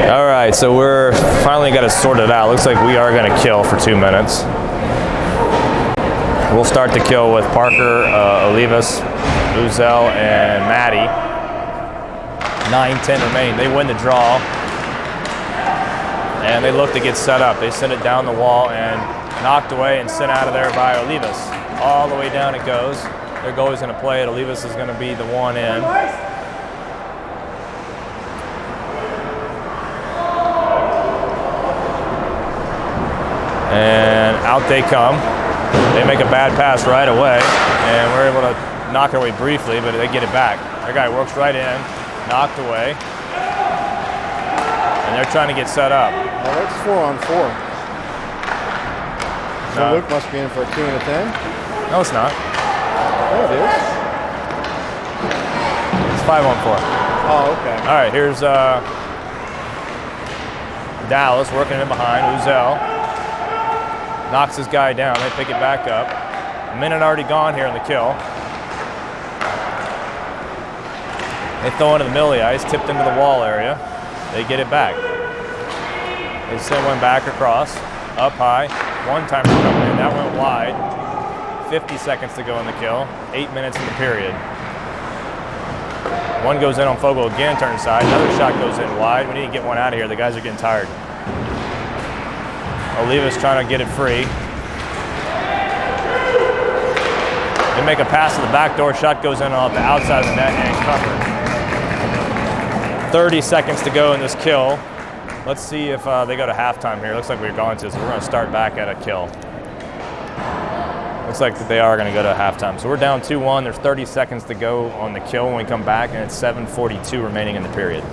Alright, so we're finally got it sorted out. Looks like we are going to kill for 2 minutes. We'll start the kill with Parker, Olivas, Uzel, and Maddie. 9-10 remaining. They win the draw. And they look to get set up. They send it down the wall and knocked away and sent out of there by Olivas. All the way down it goes. Their goalie's going to play it. Olivas is going to be the one in. And out they come. They make a bad pass right away, and we're able to knock it away briefly, but they get it back. Their guy works right in, knocked away, and they're trying to get set up. Well, that's 4-on-4. So No. Luke must be in for a 2 and a 10. No, it's not. Yeah, it is. It's 5-on-4. Oh, okay. All right, here's Dallas working in behind. Uzel knocks his guy down. They pick it back up. A minute already gone here in the kill. They throw into the middle of the ice, tipped into the wall area. They get it back. They send one back across, up high. One-timer coming in. That went wide. 50 seconds to go in the kill. 8 minutes in the period. One goes in on Fogle again, turns side. Another shot goes in wide. We need to get one out of here. The guys are getting tired. Olivas trying to get it free. They make a pass to the back door. Shot goes in off the outside of the net and covered. 30 seconds to go in this kill. Let's see if they go to halftime here. Looks like we're going to, so we're going to start back at a kill. Looks like they are going to go to halftime. So we're down 2-1. There's 30 seconds to go on the kill when we come back, and it's 7:42 remaining in the period.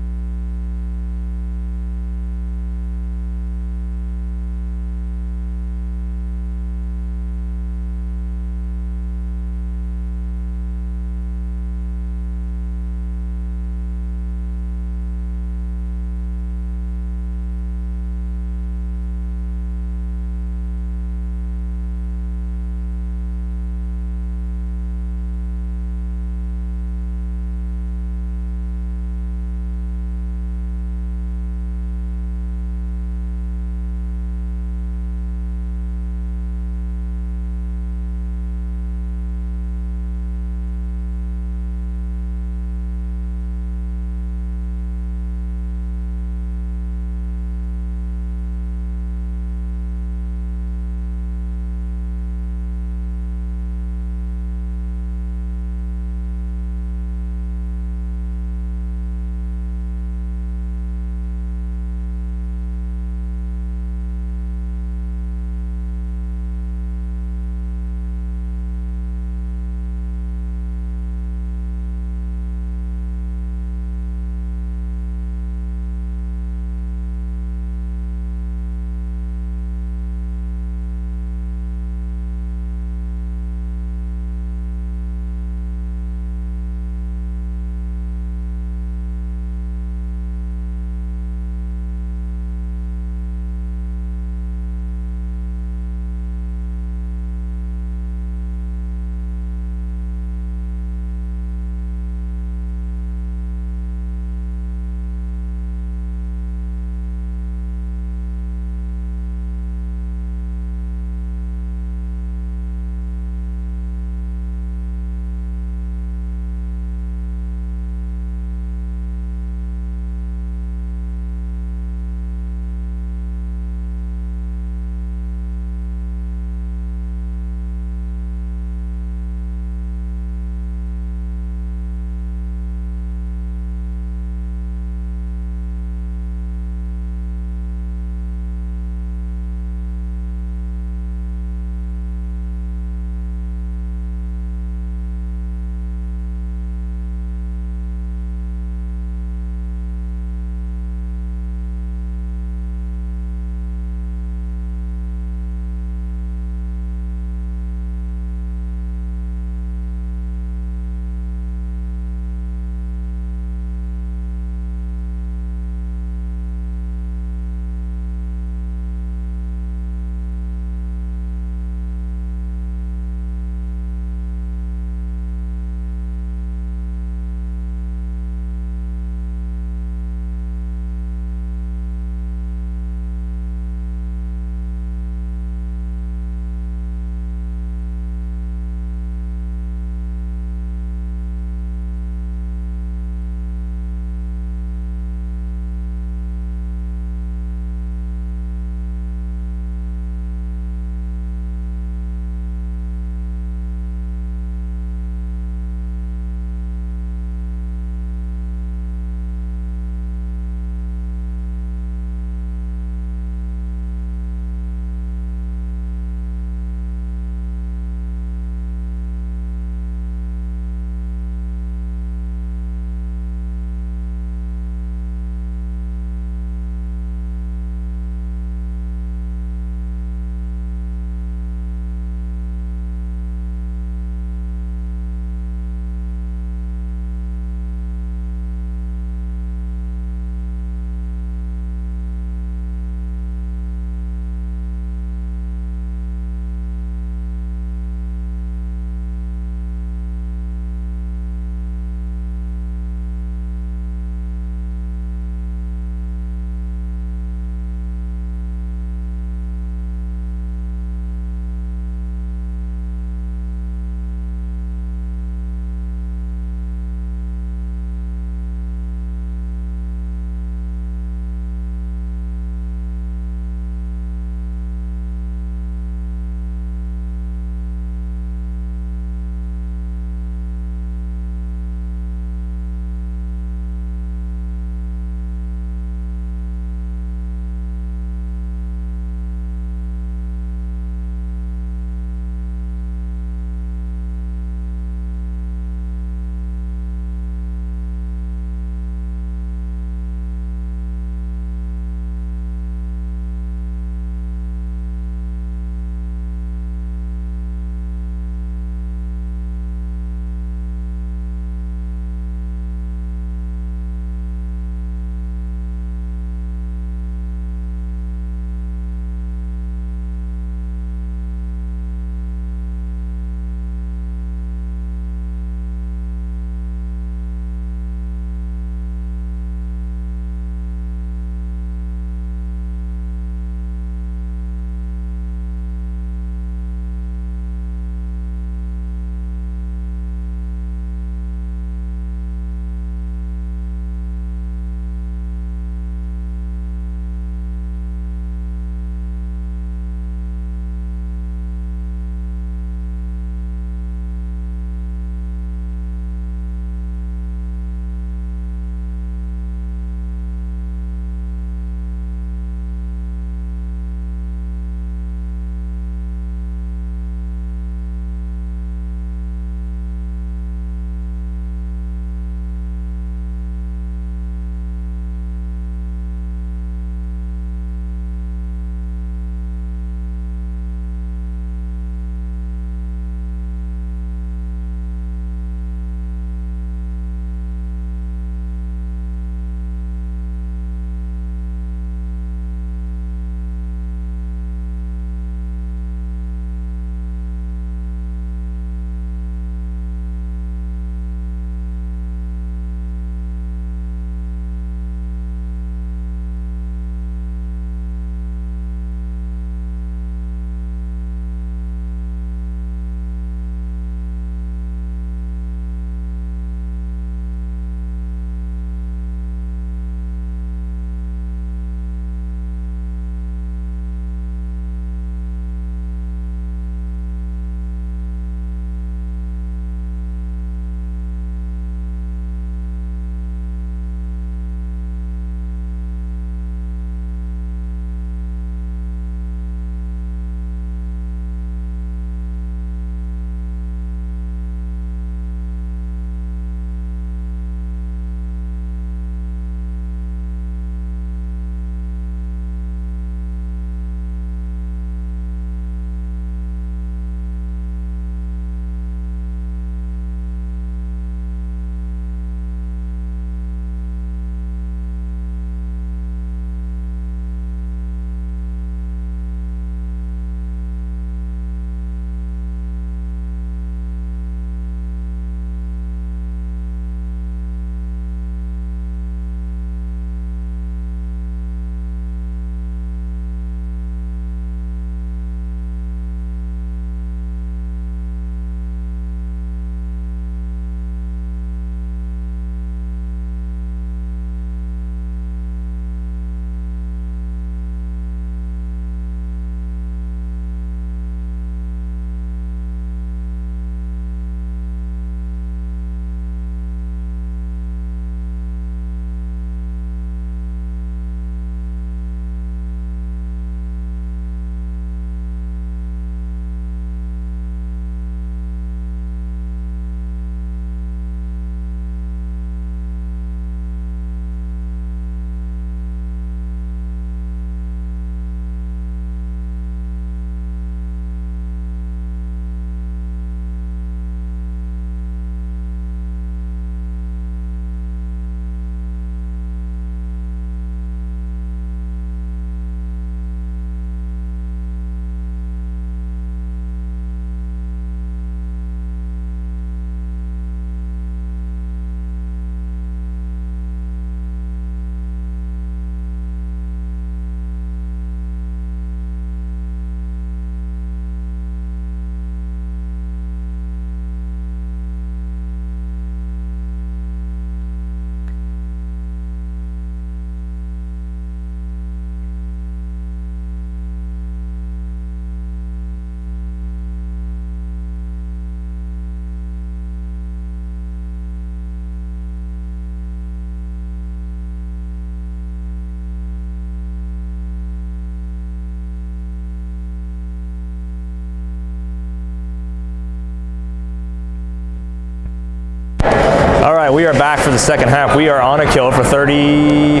we are back for the second half. We are on a kill for 38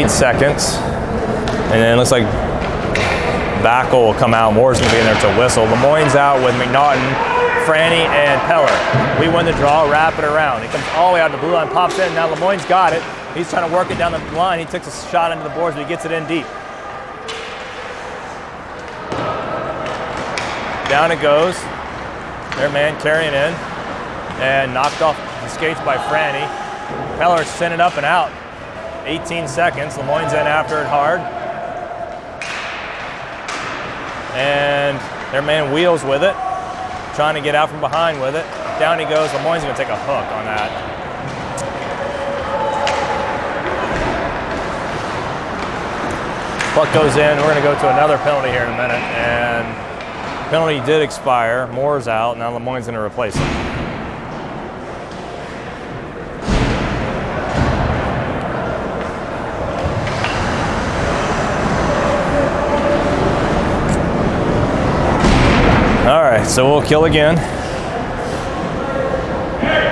seconds. And then it looks like Backel will come out. Moore's gonna be in there to whistle. Lemoyne's out with McNaughton, Franny, and Peller. We win the draw, wrap it around. It comes all the way out to the blue line, pops in. Now Lemoyne's got it. He's trying to work it down the line. He takes a shot into the boards, but he gets it in deep. Down it goes. Their man carrying in. And knocked off the skates by Franny. Peller sent it up and out. 18 seconds. Lemoyne's in after it hard. And their man wheels with it. Trying to get out from behind with it. Down he goes. Lemoyne's going to take a hook on that. Puck goes in. We're going to go to another penalty here in a minute. And penalty did expire. Moore's out. Now Lemoyne's going to replace him. All right, so we'll kill again.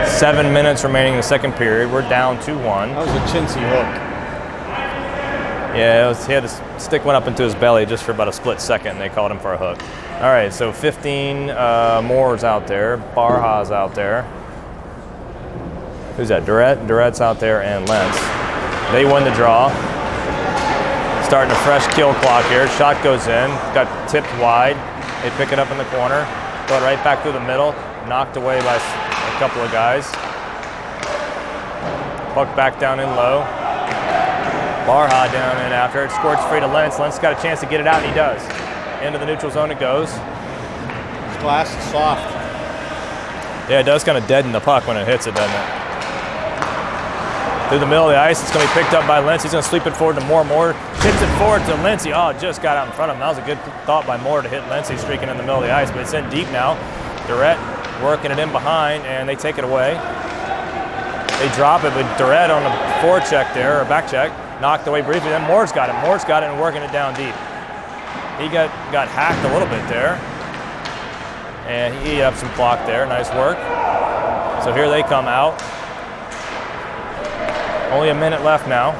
7 minutes remaining in the second period. We're down 2-1. That was a chintzy hook. Yeah, he had to stick one up into his belly just for about a split second, and they called him for a hook. All right, so 15 Moore's out there. Barha's out there. Who's that? Duret's out there, and Lentz. They win the draw. Starting a fresh kill clock here. Shot goes in. Got tipped wide. They pick it up in the corner. Go right back through the middle. Knocked away by a couple of guys. Puck back down in low. Barha down in after it. Squirts free to Lentz. Lentz got a chance to get it out, and he does. Into the neutral zone it goes. This glass is soft. Yeah, it does kind of deaden the puck when it hits it, doesn't it? Through the middle of the ice, it's going to be picked up by Lentz. He's going to sweep it forward to Moore. Moore tips it forward to Lindsay. Oh, just got out in front of him. That was a good thought by Moore to hit Lindsay streaking in the middle of the ice, but it's in deep now. Duret working it in behind, and they take it away. They drop it, but Duret on the forecheck there, or back check, knocked away briefly. Then Moore's got it. Moore's got it and working it down deep. He got hacked a little bit there, and he ate up some clock there. Nice work. So here they come out. Only a minute left now.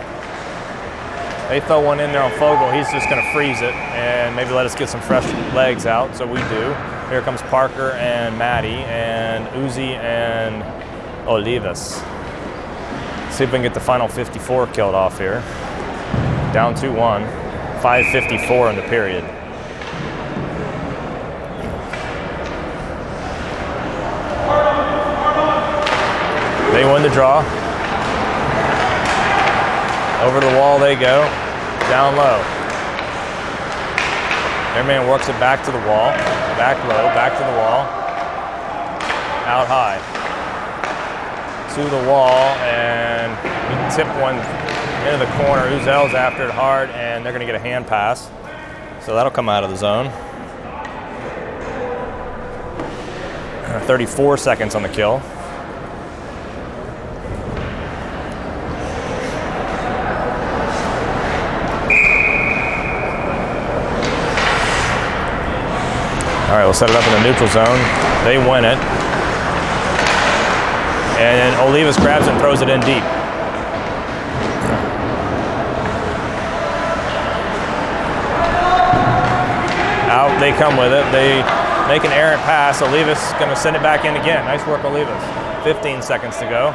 They throw one in there on Fogle. He's just going to freeze it and maybe let us get some fresh legs out, so we do. Here comes Parker and Maddie and Uzi and Olivas. See if we can get the final 54 killed off here. Down 2-1, 5:54 in the period. They win the draw. Over the wall they go, down low. Their man works it back to the wall, back low, back to the wall, out high. To the wall, and we tip one into the corner. Uzel's after it hard, and they're going to get a hand pass. So that'll come out of the zone. 34 seconds on the kill. All right, we'll set it up in the neutral zone. They win it. And then Olivas grabs it and throws it in deep. Out they come with it. They make an errant pass. Olivas is going to send it back in again. Nice work, Olivas. 15 seconds to go.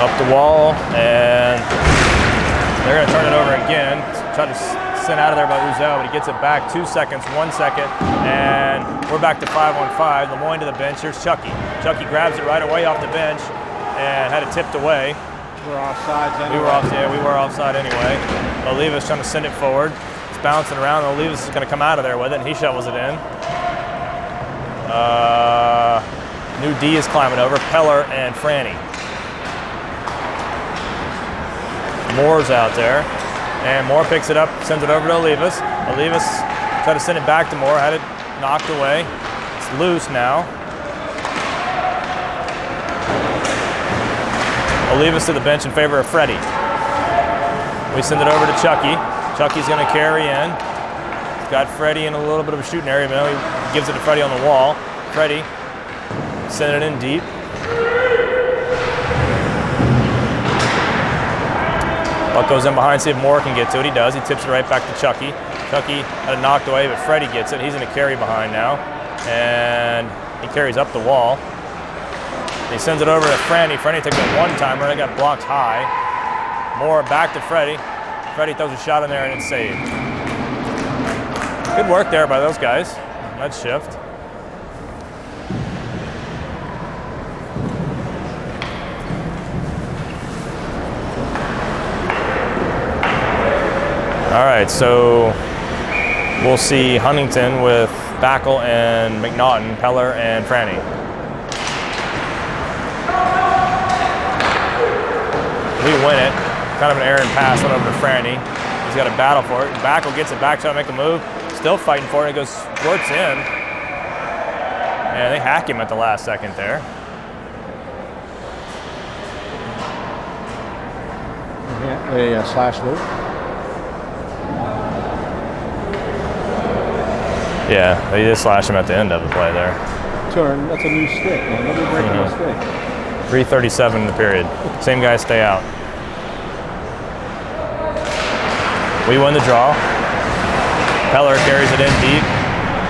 Up the wall, and they're going to turn it over again. Try to send out of there by Uzel, but he gets it back. 2 seconds, 1 second, and we're back to 5-on-5. Lemoyne to the bench. Here's Chucky. Chucky grabs it right away off the bench and had it tipped away. We're offside anyway. We were offside anyway. Olivas trying to send it forward. It's bouncing around. Olivas is going to come out of there with it, and he shovels it in. New D is climbing over. Peller and Franny. Moore's out there, and Moore picks it up, sends it over to Olivas. Olivas tried to send it back to Moore, had it knocked away. It's loose now. Olivas to the bench in favor of Freddie. We send it over to Chucky. Chucky's going to carry in. He's got Freddie in a little bit of a shooting area, but he gives it to Freddie on the wall. Freddie sending it in deep. Buck goes in behind, see if Moore can get to it. He does. He tips it right back to Chucky. Chucky had it knocked away, but Freddie gets it. He's in a carry behind now, and he carries up the wall. He sends it over to Franny. Franny takes a one-timer. They got blocked high. Moore back to Freddie. Freddie throws a shot in there, and it's saved. Good work there by those guys. That shift. All right, so we'll see Huntington with Backel and McNaughton, Peller and Franny. We win it. Kind of an errant pass went over to Franny. He's got a battle for it. Backel gets it back, trying to make a move. Still fighting for it. It goes squirts in. And they hack him at the last second there. Yeah, a slash loop. Yeah, they did slash him at the end of the play there. Turn, that's a new stick, man. Let me break a new stick. 3:37 in the period. Same guys stay out. We win the draw. Peller carries it in deep.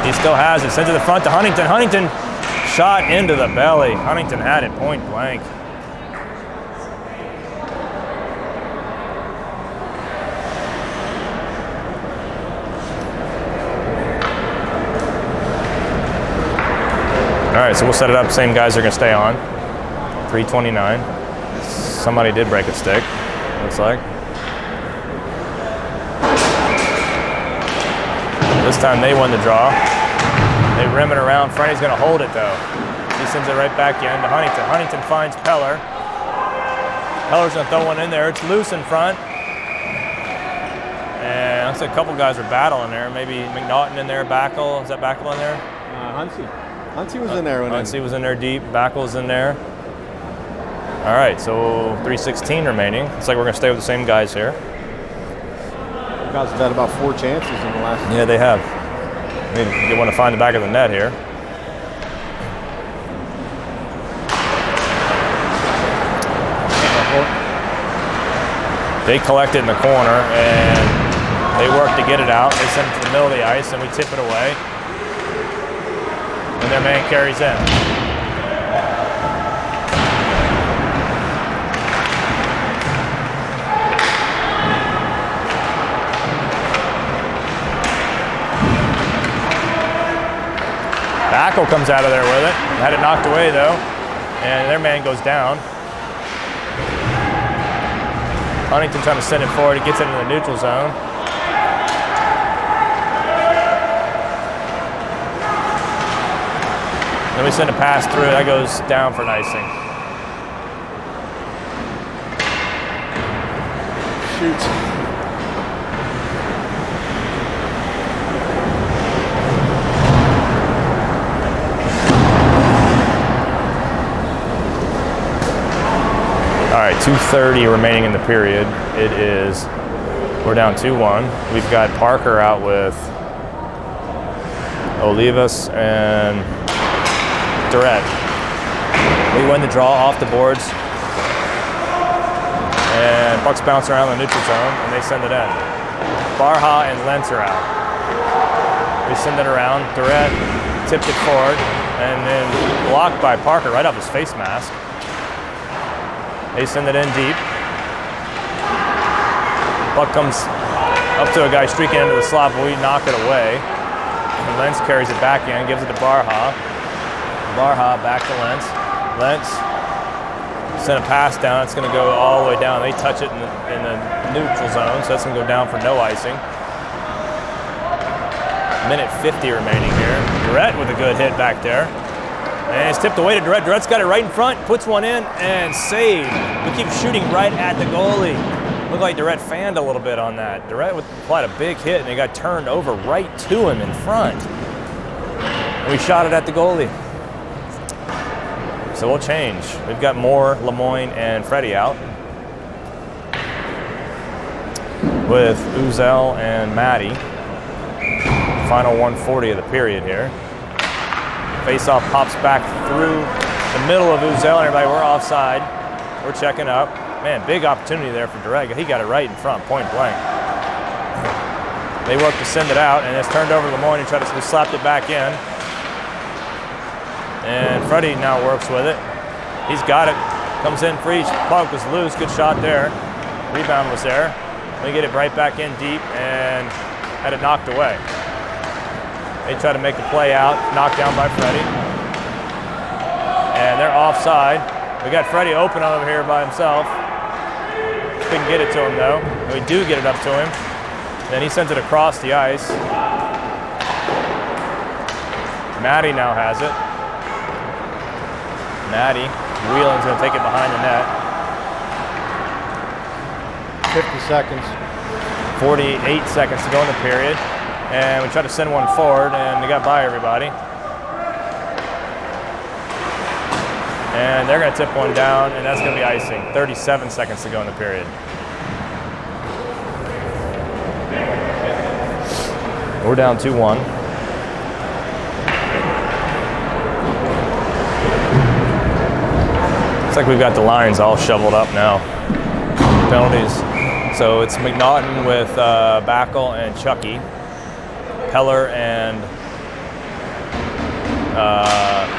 He still has it. Sends it to the front to Huntington. Huntington shot into the belly. Huntington had it point blank. All right, so we'll set it up. Same guys are going to stay on. 3:29. Somebody did break a stick, looks like. This time they won the draw. They rim it around. Franny's going to hold it, though. He sends it right back in to Huntington. Huntington finds Peller. Peller's going to throw one in there. It's loose in front. And looks like a couple guys are battling there. Maybe McNaughton in there, Backel. Is that Backel in there? Huntsy was in there. Huntsy was in there deep. Backel's in there. All right, so 3:16 remaining. Looks like we're going to stay with the same guys here. You guys have had about 4 chances in the last. Yeah, they have. They want to find the back of the net here. They collect it in the corner, and they work to get it out. They send it to the middle of the ice, and we tip it away. And their man carries in. Backel comes out of there with it. Had it knocked away though, and their man goes down. Huntington trying to send it forward. He gets it into the neutral zone. Then we send a pass through. That goes down for an icing. Shoot. All right, 2:30 remaining in the period. We're down 2-1. We've got Parker out with Olivas and Durrett. We win the draw off the boards. And pucks bounce around the neutral zone, and they send it in. Barha and Lentz are out. We send it around. Durrett tipped it forward, and then blocked by Parker right off his face mask. They send it in deep. Puck comes up to a guy streaking into the slot, but we knock it away. And Lentz carries it back in, gives it to Barha. Barha back to Lentz. Lentz sent a pass down. It's going to go all the way down. They touch it in the neutral zone, so that's going to go down for no icing. Minute 50 remaining here. Durrett with a good hit back there. And it's tipped away to Durrett. Durrett's got it right in front, puts one in, and saved. We keep shooting right at the goalie. Looked like Durrett fanned a little bit on that. Durrett applied a big hit, and it got turned over right to him in front. And we shot it at the goalie. So we'll change. We've got Moore, Lemoyne, and Freddie out. With Uzel and Maddie. Final 140 of the period here. Face-off pops back through the middle of Uzel. Everybody, we're offside. We're checking up. Man, big opportunity there for Dureg. He got it right in front, point blank. They work to send it out, and it's turned over to Lemoyne and slapped it back in. And Freddie now works with it. He's got it. Comes in free. Puck was loose. Good shot there. Rebound was there. We get it right back in deep and had it knocked away. They try to make a play out, knocked down by Freddie. And they're offside. We got Freddie open over here by himself. Couldn't get it to him though. We do get it up to him. Then he sends it across the ice. Maddie now has it. Maddie, Whelan's gonna take it behind the net. 50 seconds. 48 seconds to go in the period. And we try to send one forward, and they got by everybody. And they're going to tip one down, and that's going to be icing. 37 seconds to go in the period. We're down 2-1. Looks like we've got the lines all shoveled up now. Penalties. So it's McNaughton with Backel and Chucky. Peller and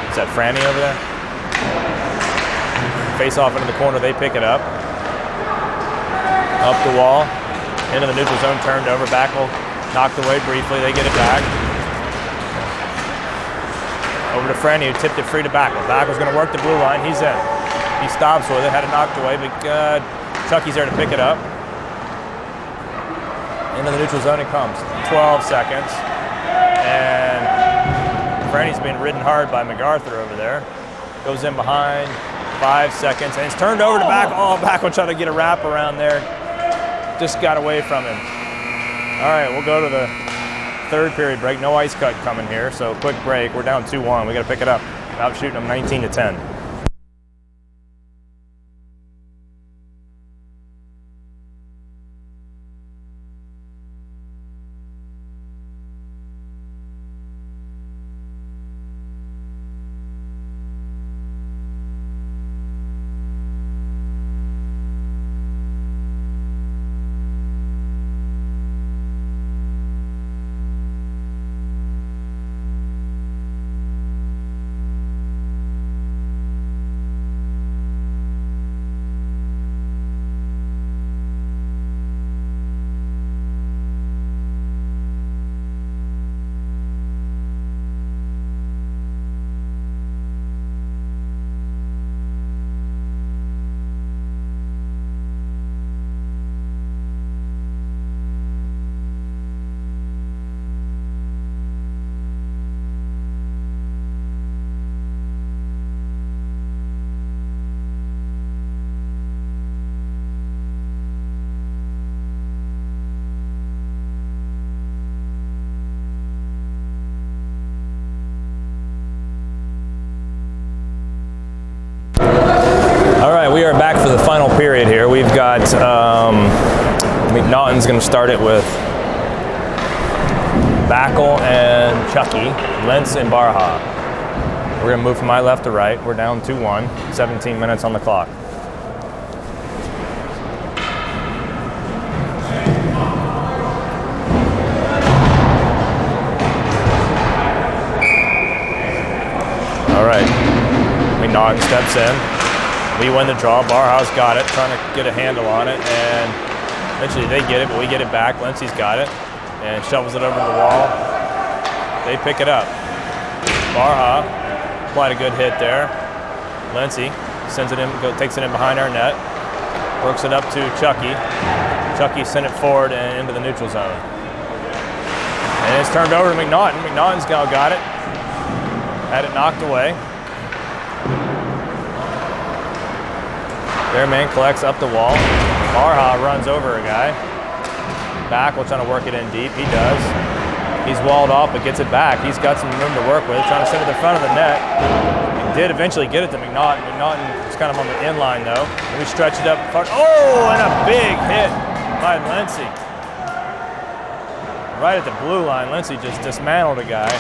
is that Franny over there? Face off into the corner, they pick it up. Up the wall, into the neutral zone, turned over. Backel knocked away briefly, they get it back. Over to Franny, who tipped it free to Backel. Backel's gonna work the blue line, he's in. He stops with it, had it knocked away, but Chucky's there to pick it up. Into the neutral zone it comes. 12 seconds. And Franny's being ridden hard by MacArthur over there. Goes in behind. 5 seconds. And it's turned over to Backel. Oh, Backel trying to get a wrap around there. Just got away from him. All right, we'll go to the third period break. No ice cut coming here, so quick break. We're down 2-1. We got to pick it up. Out shooting them 19-10. We are back for the final period here. We've got McNaughton's going to start it with Backel and Chucky, Lentz and Barha. We're going to move from my left to right. We're down 2-1, 17 minutes on the clock. All right, McNaughton steps in. We win the draw. Barha's got it, trying to get a handle on it, and eventually they get it, but we get it back. Lindsay's got it, and shovels it over the wall. They pick it up. Barha applied a good hit there. Lindsay sends it in, takes it in behind our net, works it up to Chucky. Chucky sent it forward and into the neutral zone. And it's turned over to McNaughton. McNaughton's now got it. Had it knocked away. Their man collects up the wall. Barha runs over a guy. Backel trying to work it in deep. He does. He's walled off, but gets it back. He's got some room to work with. Trying to send it to the front of the net. He did eventually get it to McNaughton. McNaughton is kind of on the inline though. And we stretch it up front. Oh, and a big hit by Lindsay. Right at the blue line. Lindsay just dismantled a guy.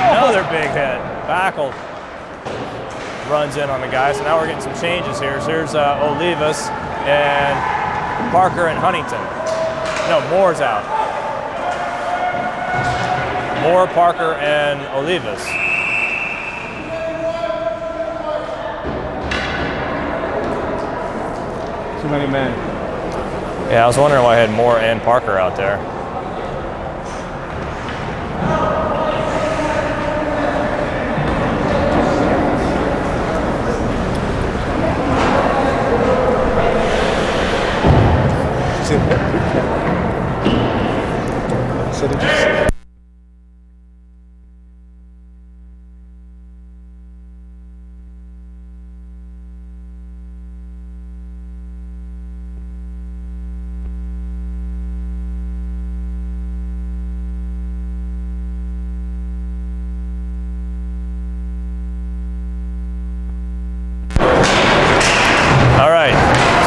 Another big hit Backel runs in on the guy. So now we're getting some changes here. So here's Olivas and Parker and Huntington. No, Moore's out. Moore, Parker, and Olivas. Too many men. Yeah, I was wondering why I had Moore and Parker out there. So did you see?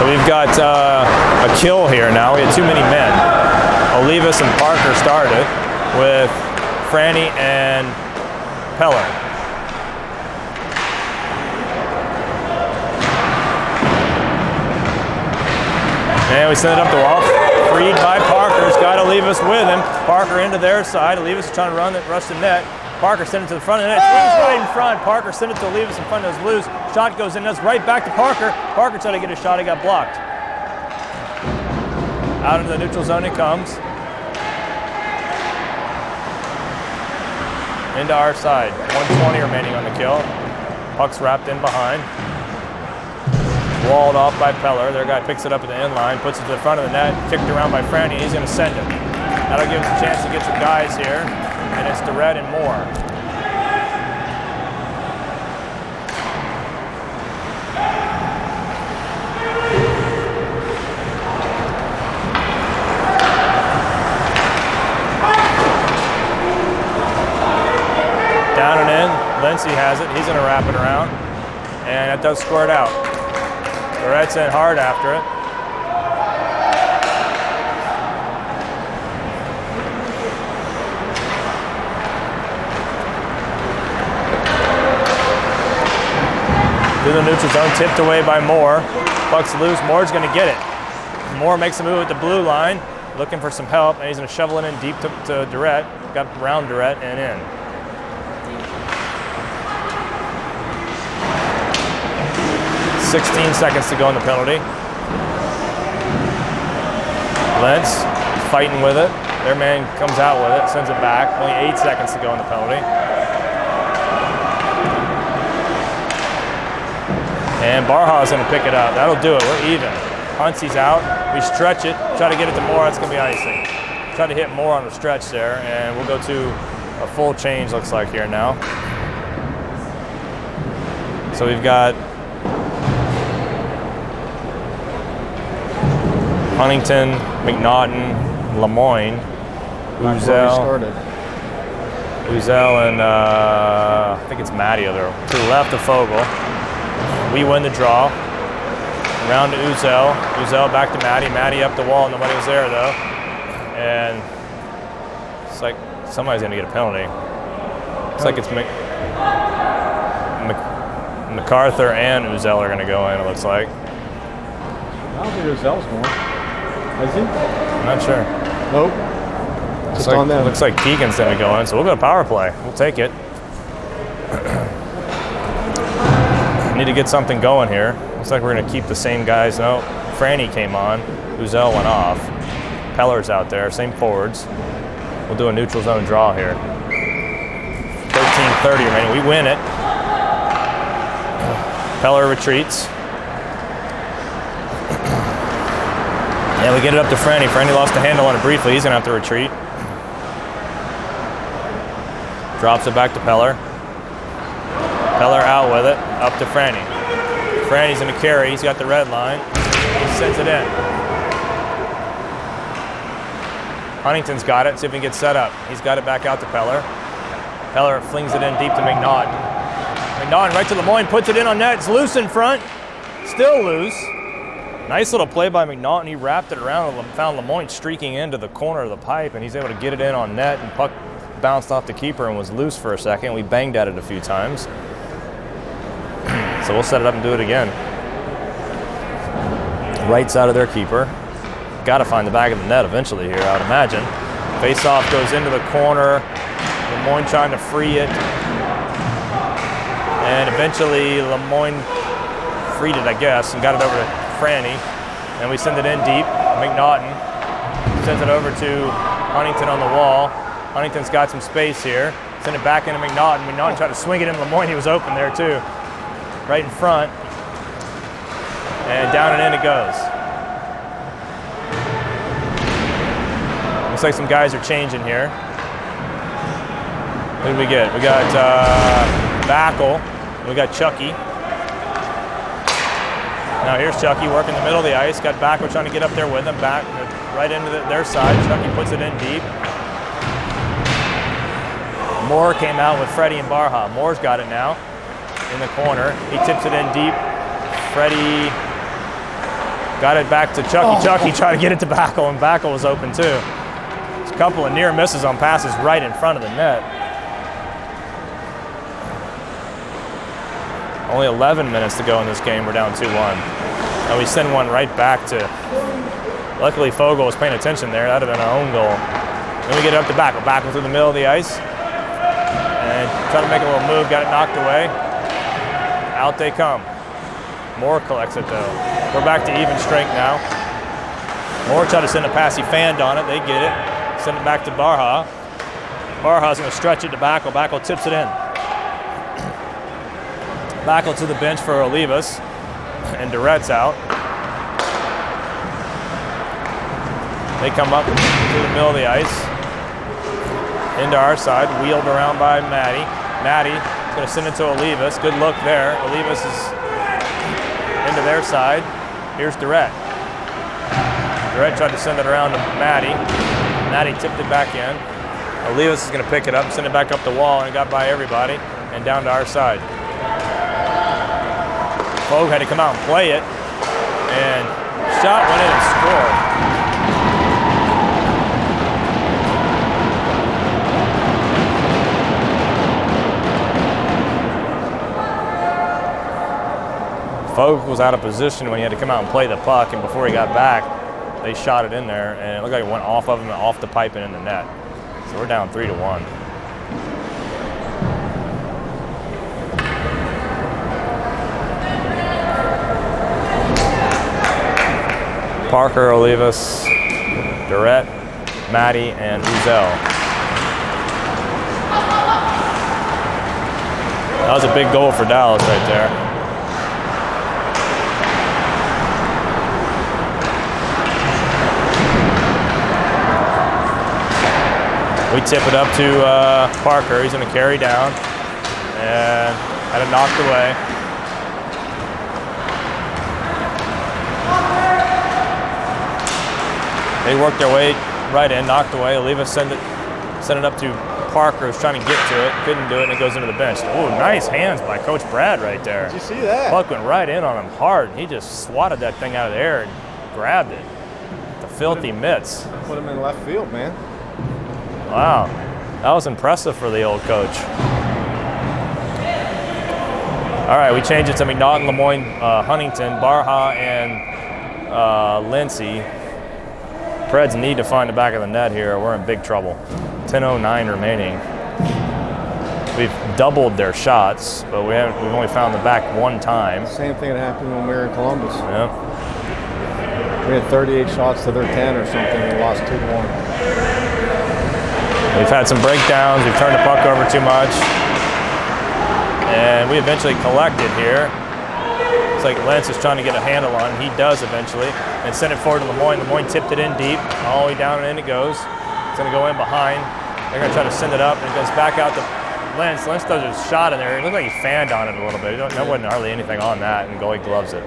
We've got a kill here now. We had too many men. Olivas and Parker started with Franny and Peller. And we send it up the wall. Freed by Parker. He's got Olivas with him. Parker into their side. Olivas is trying to rush the net. Parker sent it to the front of the net. Swings right in front. Parker sent it to Olivas in front of his loose. Shot goes in. That's right back to Parker. Parker tried to get a shot. He got blocked. Out into the neutral zone it comes. Into our side. 120 remaining on the kill. Puck's wrapped in behind. Walled off by Peller. Their guy picks it up at the end line, puts it to the front of the net, kicked around by Franny. He's going to send it. That'll give us a chance to get some guys here. And it's DeRette and Moore. Down and in. Lindsay has it. He's going to wrap it around. And that does score it out. DeRette's in hard after it. Through the neutral zone, tipped away by Moore. Puck's loose, Moore's gonna get it. Moore makes a move at the blue line, looking for some help, and he's gonna shovel it in deep to DeRette. Got around DeRette and in. .16 seconds to go in the penalty. Lentz fighting with it. Their man comes out with it, sends it back. Only 8 seconds to go in the penalty. And Barha's going to pick it up. That'll do it. We're even. Huntsy's out. We stretch it. Try to get it to Moore. That's going to be icing. Try to hit Moore on the stretch there. And we'll go to a full change, looks like, here now. So we've got Huntington, McNaughton, Lemoyne, Uzel, and I think it's Matty over to the left of Fogel. We win the draw. Round to Uzel. Uzel back to Matty. Matty up the wall. Nobody was there though. And it's like somebody's gonna get a penalty. Looks like it's MacArthur and Uzel are gonna go in, it looks like. I don't think Uzel's going. Is he? I'm not sure. Nope. Just on them. Looks like Keegan's gonna go in, so we'll go to power play. We'll take it. Need to get something going here. Looks like we're gonna keep the same guys. No, Franny came on. Uzel went off. Peller's out there, same forwards. We'll do a neutral zone draw here. 13:30 remaining, we win it. Peller retreats. Yeah, we get it up to Franny. Franny lost the handle on it briefly. He's gonna have to retreat. Drops it back to Peller. Peller out with it, up to Franny. Franny's gonna carry, he's got the red line. He sends it in. Huntington's got it, see if he can get set up. He's got it back out to Peller. Peller flings it in deep to McNaughton. McNaughton right to Lemoyne, puts it in on net, it's loose in front. Still loose. Nice little play by McNaughton, he wrapped it around and found Lemoyne streaking into the corner of the pipe and he's able to get it in on net and puck bounced off the keeper and was loose for a second. We banged at it a few times. So we'll set it up and do it again. Right side of their keeper. Got to find the back of the net eventually here, I would imagine. Face-off goes into the corner. Lemoyne trying to free it. And eventually Lemoyne freed it, I guess, and got it over to Franny. And we send it in deep. McNaughton sends it over to Huntington on the wall. Huntington's got some space here. Send it back into McNaughton. McNaughton tried to swing it in Lemoyne. He was open there too. Right in front. And down and in it goes. Looks like some guys are changing here. Who did we get? We got Backel. We got Chucky. Now here's Chucky working the middle of the ice. Got Backel trying to get up there with him. Back right into their side. Chucky puts it in deep. Moore came out with Freddie and Barha. Moore's got it now in the corner. He tips it in deep. Freddie got it back to Chucky. Chucky tried to get it to Backel, and Backel was open too. There's a couple of near misses on passes right in front of the net. Only 11 minutes to go in this game. We're down 2-1. And we send one right back to, luckily Fogle was paying attention there. That would have been our own goal. Then we get it up to Backel. Backel through the middle of the ice. And try to make a little move, got it knocked away. Out they come. Moore collects it though. We're back to even strength now. Moore tried to send a pass, he fanned on it, they get it. Send it back to Barha. Barha's gonna stretch it to Backel. Backel tips it in. Backel to the bench for Olivas, and Durette's out. They come up to the middle of the ice. Into our side, wheeled around by Maddie. Maddie's gonna send it to Olivas. Good look there. Olivas is into their side. Here's Durette. Durette tried to send it around to Maddie. Maddie tipped it back in. Olivas is gonna pick it up, send it back up the wall, and it got by everybody, and down to our side. Fogue had to come out and play it, and shot went in and scored. Fogue was out of position when he had to come out and play the puck, and before he got back, they shot it in there, and it looked like it went off of him and off the pipe and in the net. So we're down 3-1. Parker, Olivas, Durette, Maddie, and Uzel. That was a big goal for Dallas right there. We tip it up to Parker. He's going to carry down and had it knocked away. They worked their way right in, knocked away. Olivas send it up to Parker, who's trying to get to it. Couldn't do it, and it goes into the bench. Oh, nice hands by Coach Brad right there. Did you see that? Puck went right in on him hard. He just swatted that thing out of the air and grabbed it. The filthy mitts. Put him in left field, man. Wow, that was impressive for the old coach. All right, we change it to McNaughton, Lemoyne, Huntington, Barha, and Lindsay. Preds need to find the back of the net here. We're in big trouble. 10:09 remaining. We've doubled their shots, but we've only found the back one time. Same thing that happened when we were in Columbus. Yeah. We had 38 shots to their 10 or something and lost 2-1. We've had some breakdowns. We've turned the puck over too much. And we eventually collected here. It's like Lentz is trying to get a handle on it. He does eventually. And send it forward to Lemoyne. Lemoyne tipped it in deep. All the way down and in it goes. It's going to go in behind. They're going to try to send it up. And it goes back out to Lentz. Lentz does a shot in there. It looked like he fanned on it a little bit. There wasn't hardly anything on that. And goalie gloves it.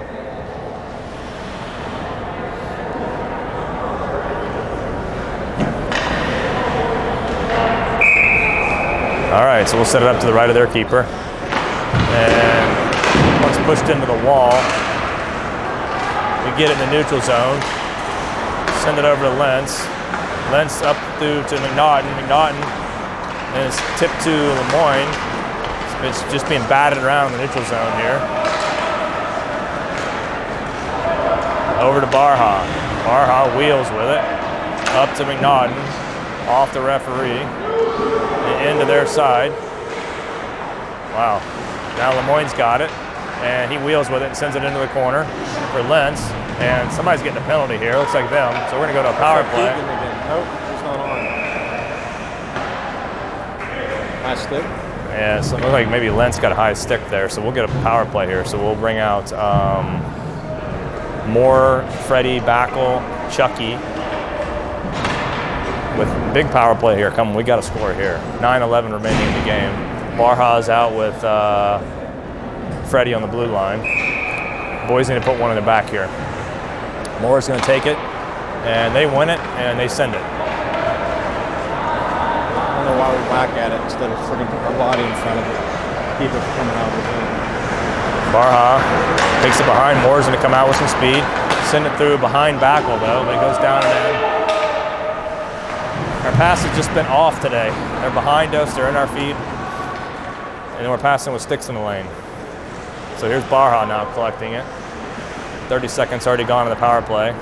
All right, so we'll set it up to the right of their keeper. And once pushed into the wall, we get it in the neutral zone. Send it over to Lentz. Lentz up through to McNaughton. McNaughton And it's tipped to Lemoyne. It's just being batted around in the neutral zone here. Over to Barha. Barha wheels with it. Up to McNaughton. Off the referee. And into their side. Wow. Now Lemoyne's got it. And he wheels with it and sends it into the corner for Lentz. And somebody's getting a penalty here. Looks like them. So we're going to go to a power play. Nope, it's not on. High stick? Yeah, so it looks like maybe Lentz got a high stick there. So we'll get a power play here. So we'll bring out Moore, Freddie, Backel, Chucky. With big power play here coming. We got to score here. 9:11 remaining in the game. Barha's out with Freddie on the blue line. Boys need to put one in the back here. Moore's going to take it, and they win it, and they send it. I don't know why we whack at it instead of freaking put our body in front of it. Keep it from coming out with it. Barha takes it behind. Moore's going to come out with some speed. Send it through behind Backel, though, but it goes down and in. Our pass has just been off today. They're behind us, they're in our feet, and then we're passing with sticks in the lane. So here's Barha now collecting it. 30 seconds already gone in the power play.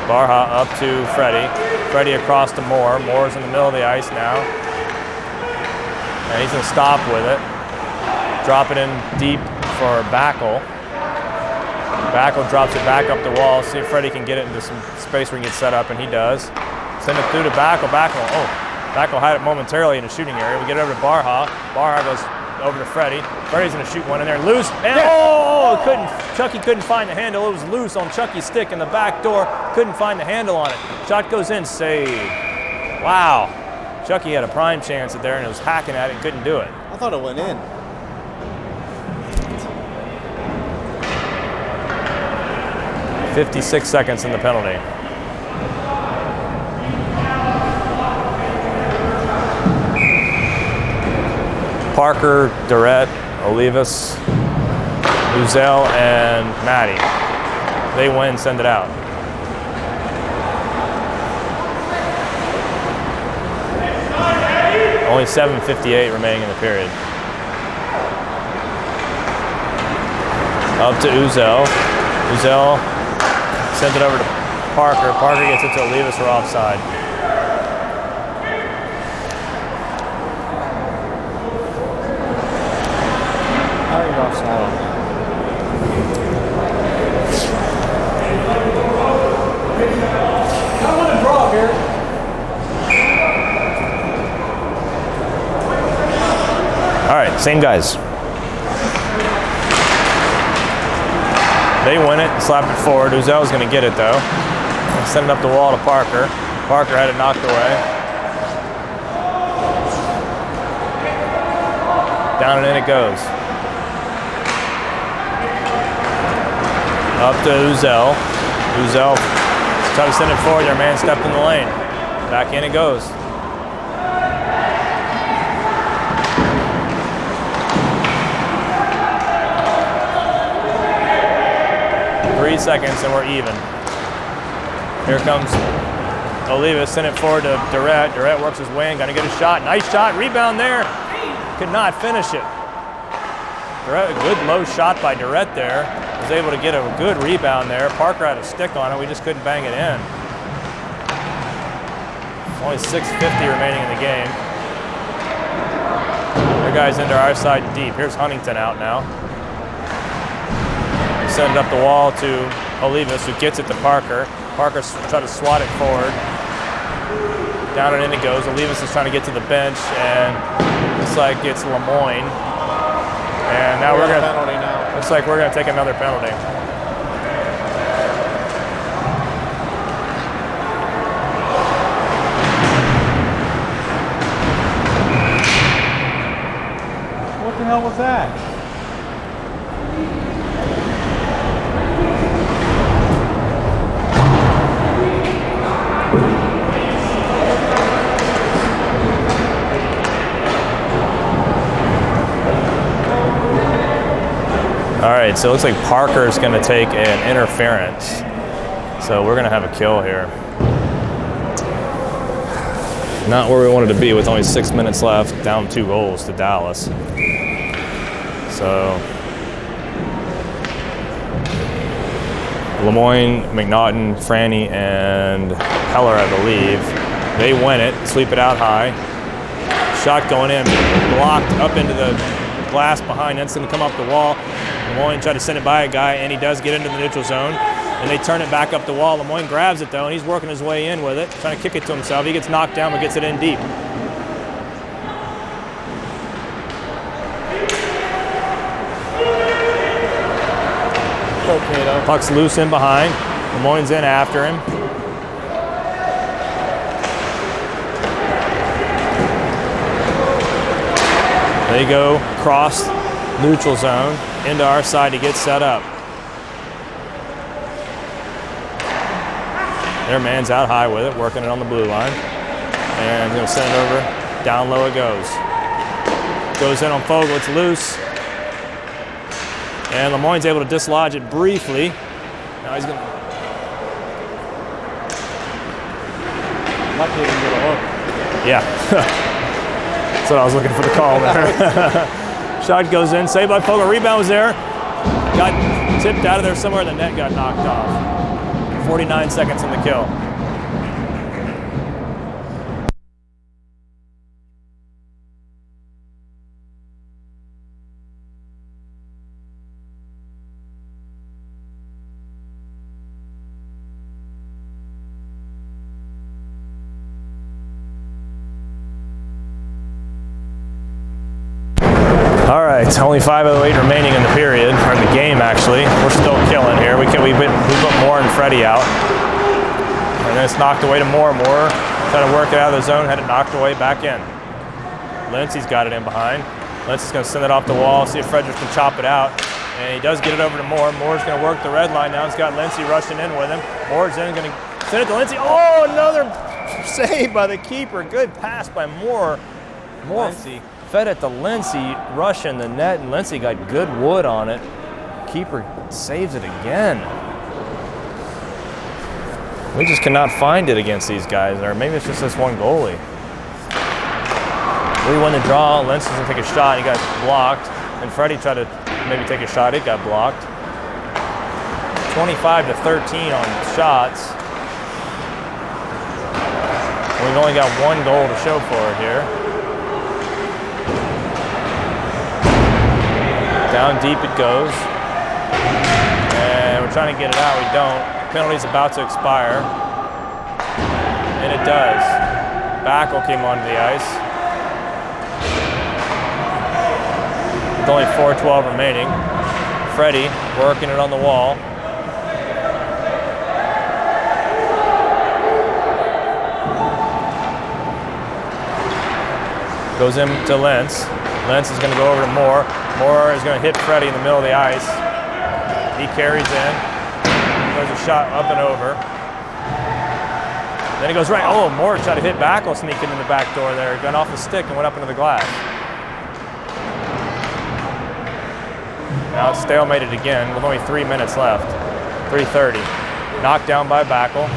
Barha up to Freddie. Freddie across to Moore. Moore's in the middle of the ice now. And he's going to stop with it. Drop it in deep for Backel. Backel drops it back up the wall. See if Freddie can get it into some space where he can get set up, and he does. Send it through to Backel. Backel had it momentarily in the shooting area. We get it over to Barha. Barha goes over to Freddie. Freddie's going to shoot one in there. Loose. And Chucky couldn't find the handle. It was loose on Chucky's stick in the back door. Couldn't find the handle on it. Shot goes in. Save. Wow. Chucky had a prime chance at there, and it was hacking at it and couldn't do it. I thought it went in. .56 seconds in the penalty. Parker, Durrett, Olivas, Uzel, and Maddie. They win, send it out. Only 7:58 remaining in the period. Up to Uzel. Uzel sends it over to Parker. Parker gets it to Olivas for offside. All right, same guys. They win it and slap it forward. Uzel's going to get it though. And send it up the wall to Parker. Parker had it knocked away. Down and in it goes. Up to Uzel. Uzel trying to send it forward. Their man stepped in the lane. Back in it goes. Seconds and we're even. Here comes Olivas, send it forward to Durrett. Durrett works his way in, gonna get a shot. Nice shot, rebound there. Could not finish it. Durrett, a good low shot by Durrett there. Was able to get a good rebound there. Parker had a stick on it, we just couldn't bang it in. Only 6:50 remaining in the game. Their guys into our side deep. Here's Huntington out now. Send it up the wall to Olivas, who gets it to Parker. Parker trying to swat it forward. Down and in it goes. Olivas is trying to get to the bench, and looks like it's Lemoyne. And now we're gonna. Looks like we're gonna take another penalty. What the hell was that? All right, so it looks like Parker's going to take an interference. So we're going to have a kill here. Not where we wanted to be with only 6 minutes left, down 2 goals to Dallas. So Lemoyne, McNaughton, Franny, and Heller, I believe, they win it, sweep it out high. Shot going in, blocked up into the glass behind. That's going to come up the wall. Lemoyne tried to send it by a guy, and he does get into the neutral zone. And they turn it back up the wall. Lemoyne grabs it, though, and he's working his way in with it, trying to kick it to himself. He gets knocked down, but gets it in deep. Okay, Puck's loose in behind. Lemoyne's in after him. They go cross neutral zone into our side to get set up. Their man's out high with it, working it on the blue line. And going to send it over. Down low it goes. Goes in on Fogle, it's loose. And Lemoyne's able to dislodge it briefly. Now he's going to... Lucky he didn't get a hook. Yeah. That's what I was looking for the call there. Shot goes in, saved by Fogle. Rebound was there. Got tipped out of there somewhere, the net got knocked off. 49 seconds in the kill. All right, only 5:08 remaining in the period, or in the game actually. We're still killing here. We put Moore and Freddie out. And then it's knocked away to Moore. Moore trying to work it out of the zone, had it knocked away back in. Lindsay's got it in behind. Lindsay's going to send it off the wall, see if Frederick can chop it out. And he does get it over to Moore. Moore's going to work the red line now. He's got Lindsay rushing in with him. Moore's in, going to send it to Lindsay. Oh, another save by the keeper. Good pass by Moore. Moore fed it to Lindsay, rushing the net, and Lindsay got good wood on it. Keeper saves it again. We just cannot find it against these guys, or maybe it's just this one goalie. We win the draw, Lindsay's gonna take a shot, he got blocked, and Freddie tried to maybe take a shot, it got blocked. 25-13 on shots. We've only got 1 goal to show for it here. Down deep it goes. And we're trying to get it out, we don't. Penalty's about to expire. And it does. Backel came onto the ice. With only 4:12 remaining. Freddie working it on the wall. Goes in to Lentz. Lentz is going to go over to Moore. Moore is going to hit Freddie in the middle of the ice. He carries in. Throws a shot up and over. Then he goes right. Oh, Moore tried to hit Backel sneaking in the back door there. Got off the stick and went up into the glass. Now it's stalemated again with only 3 minutes left. 3:30. Knocked down by Backel.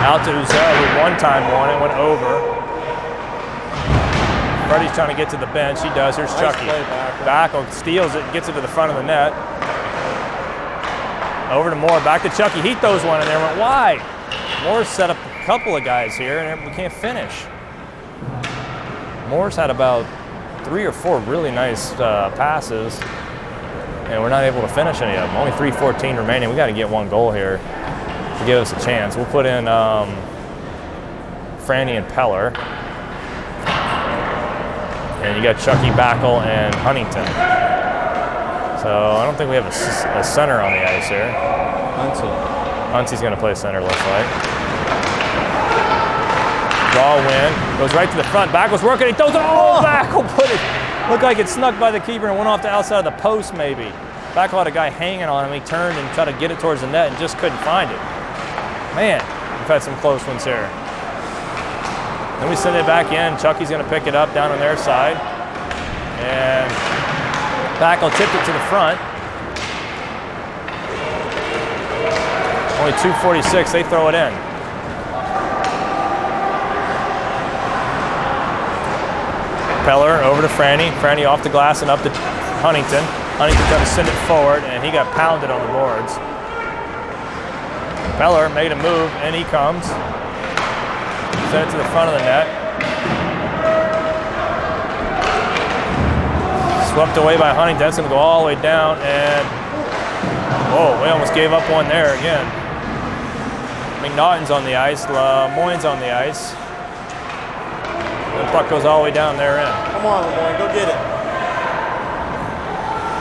Out to Uzel, who one time won it, went over. Freddie's trying to get to the bench. He does. Here's Chucky. Backel steals it, gets it to the front of the net. Over to Moore, back to Chucky. He throws one in there, went wide. Moore's set up a couple of guys here, and we can't finish. Moore's had about 3 or 4 really nice passes, and we're not able to finish any of them. Only 3:14 remaining. We got to get 1 goal here to give us a chance. We'll put in Franny and Peller. And you got Chucky, Backel, and Huntington. So I don't think we have a center on the ice here. Huntsy's going to play center, looks like. Draw win. Goes right to the front. Backel's working. He throws it. Oh, Backel put it. Looked like it snuck by the keeper and went off the outside of the post, maybe. Backel had a guy hanging on him. He turned and tried to get it towards the net and just couldn't find it. Man, we've had some close ones here. Then we send it back in. Chucky's going to pick it up down on their side. And Backel tipped it to the front. Only 2:46, they throw it in. Peller over to Franny. Franny off the glass and up to Huntington. Huntington trying to send it forward, and he got pounded on the boards. Peller made a move, and he comes. Sent it to the front of the net. Swept away by Huntington. That's going to go all the way down, and whoa, we almost gave up one there again. McNaughton's on the ice. Lemoyne's on the ice. The puck goes all the way down there in. Come on, Lemoyne, go get it.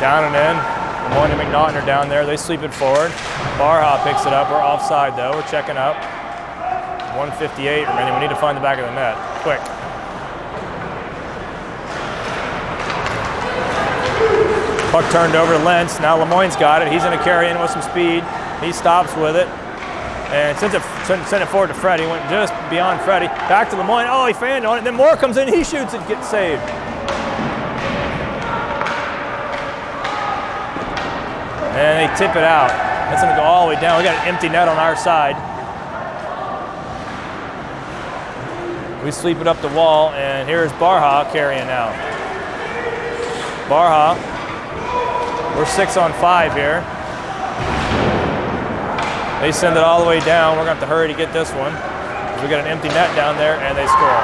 Down and in. Lemoyne and McNaughton are down there. They sweep it forward. Barha picks it up. We're offside though. We're checking up. 1:58 remaining. We need to find the back of the net. Quick. Puck turned over to Lentz. Now Lemoyne's got it. He's going to carry in with some speed. He stops with it. And sent it forward to Freddie. Went just beyond Freddie. Back to Lemoyne. Oh, he fanned on it. Then Moore comes in. He shoots it. Gets saved. And they tip it out. That's going to go all the way down. We got an empty net on our side. We sweep it up the wall, and here's Barha carrying now. Barha. We're 6 on 5 here. They send it all the way down. We're going to have to hurry to get this one. We got an empty net down there, and they score.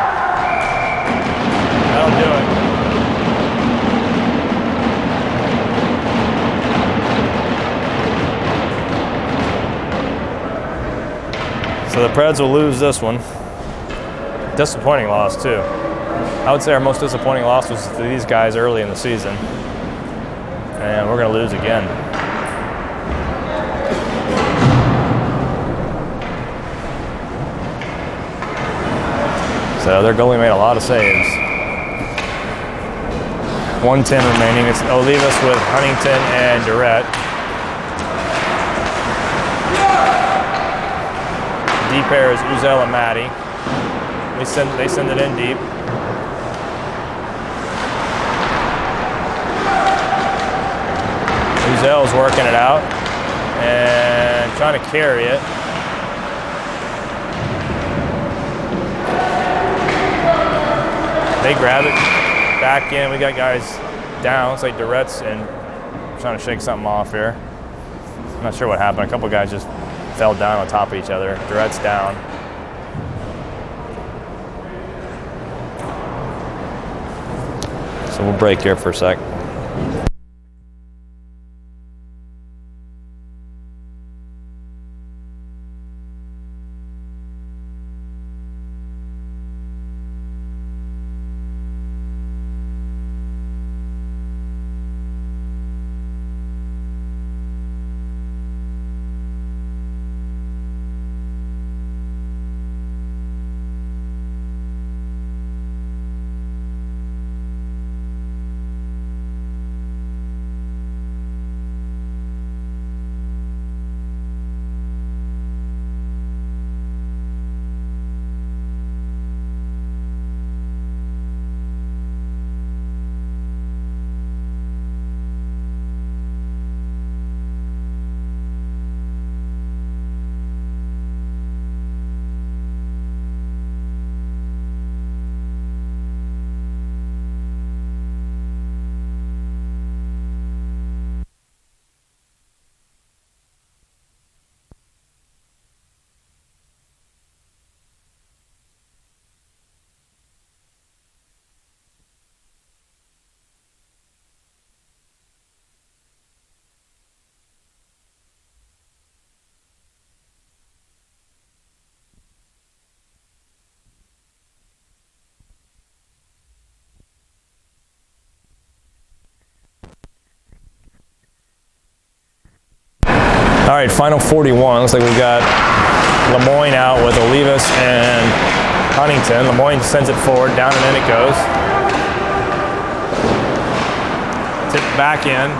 That'll do it. So the Preds will lose this one. Disappointing loss, too. I would say our most disappointing loss was to these guys early in the season. And we're going to lose again. So their goalie made a lot of saves. 1:10 remaining. It's Olivas with Huntington and Durrett. Deep pair is Uzel and Matty. They send it in deep. Uzel's working it out and trying to carry it. They grab it back in. We got guys down. Looks like Durrett's and trying to shake something off here. I'm not sure what happened. A couple guys just fell down on top of each other. Durrett's down. So we'll break here for a sec. All right, final 41. Looks like we've got Lemoyne out with Olivas and Huntington. Lemoyne sends it forward, down and in it goes. Tipped back in.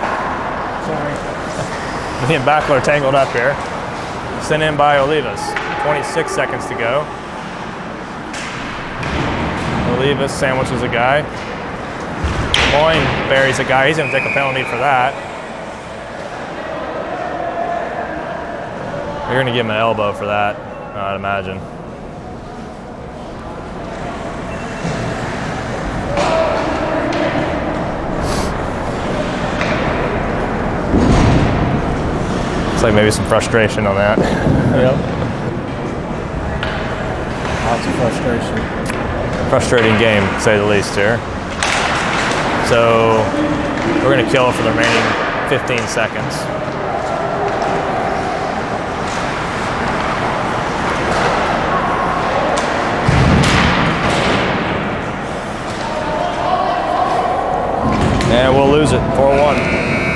Sorry. Me and Backler tangled up here. Sent in by Olivas. 26 seconds to go. Olivas sandwiches a guy. Lemoyne buries a guy. He's going to take a penalty for that. You're gonna give him an elbow for that, I'd imagine. Looks like maybe some frustration on that. Yep. Lots of frustration. Frustrating game, to say the least here. So we're gonna kill it for the remaining 15 seconds. And we'll lose it, 4-1.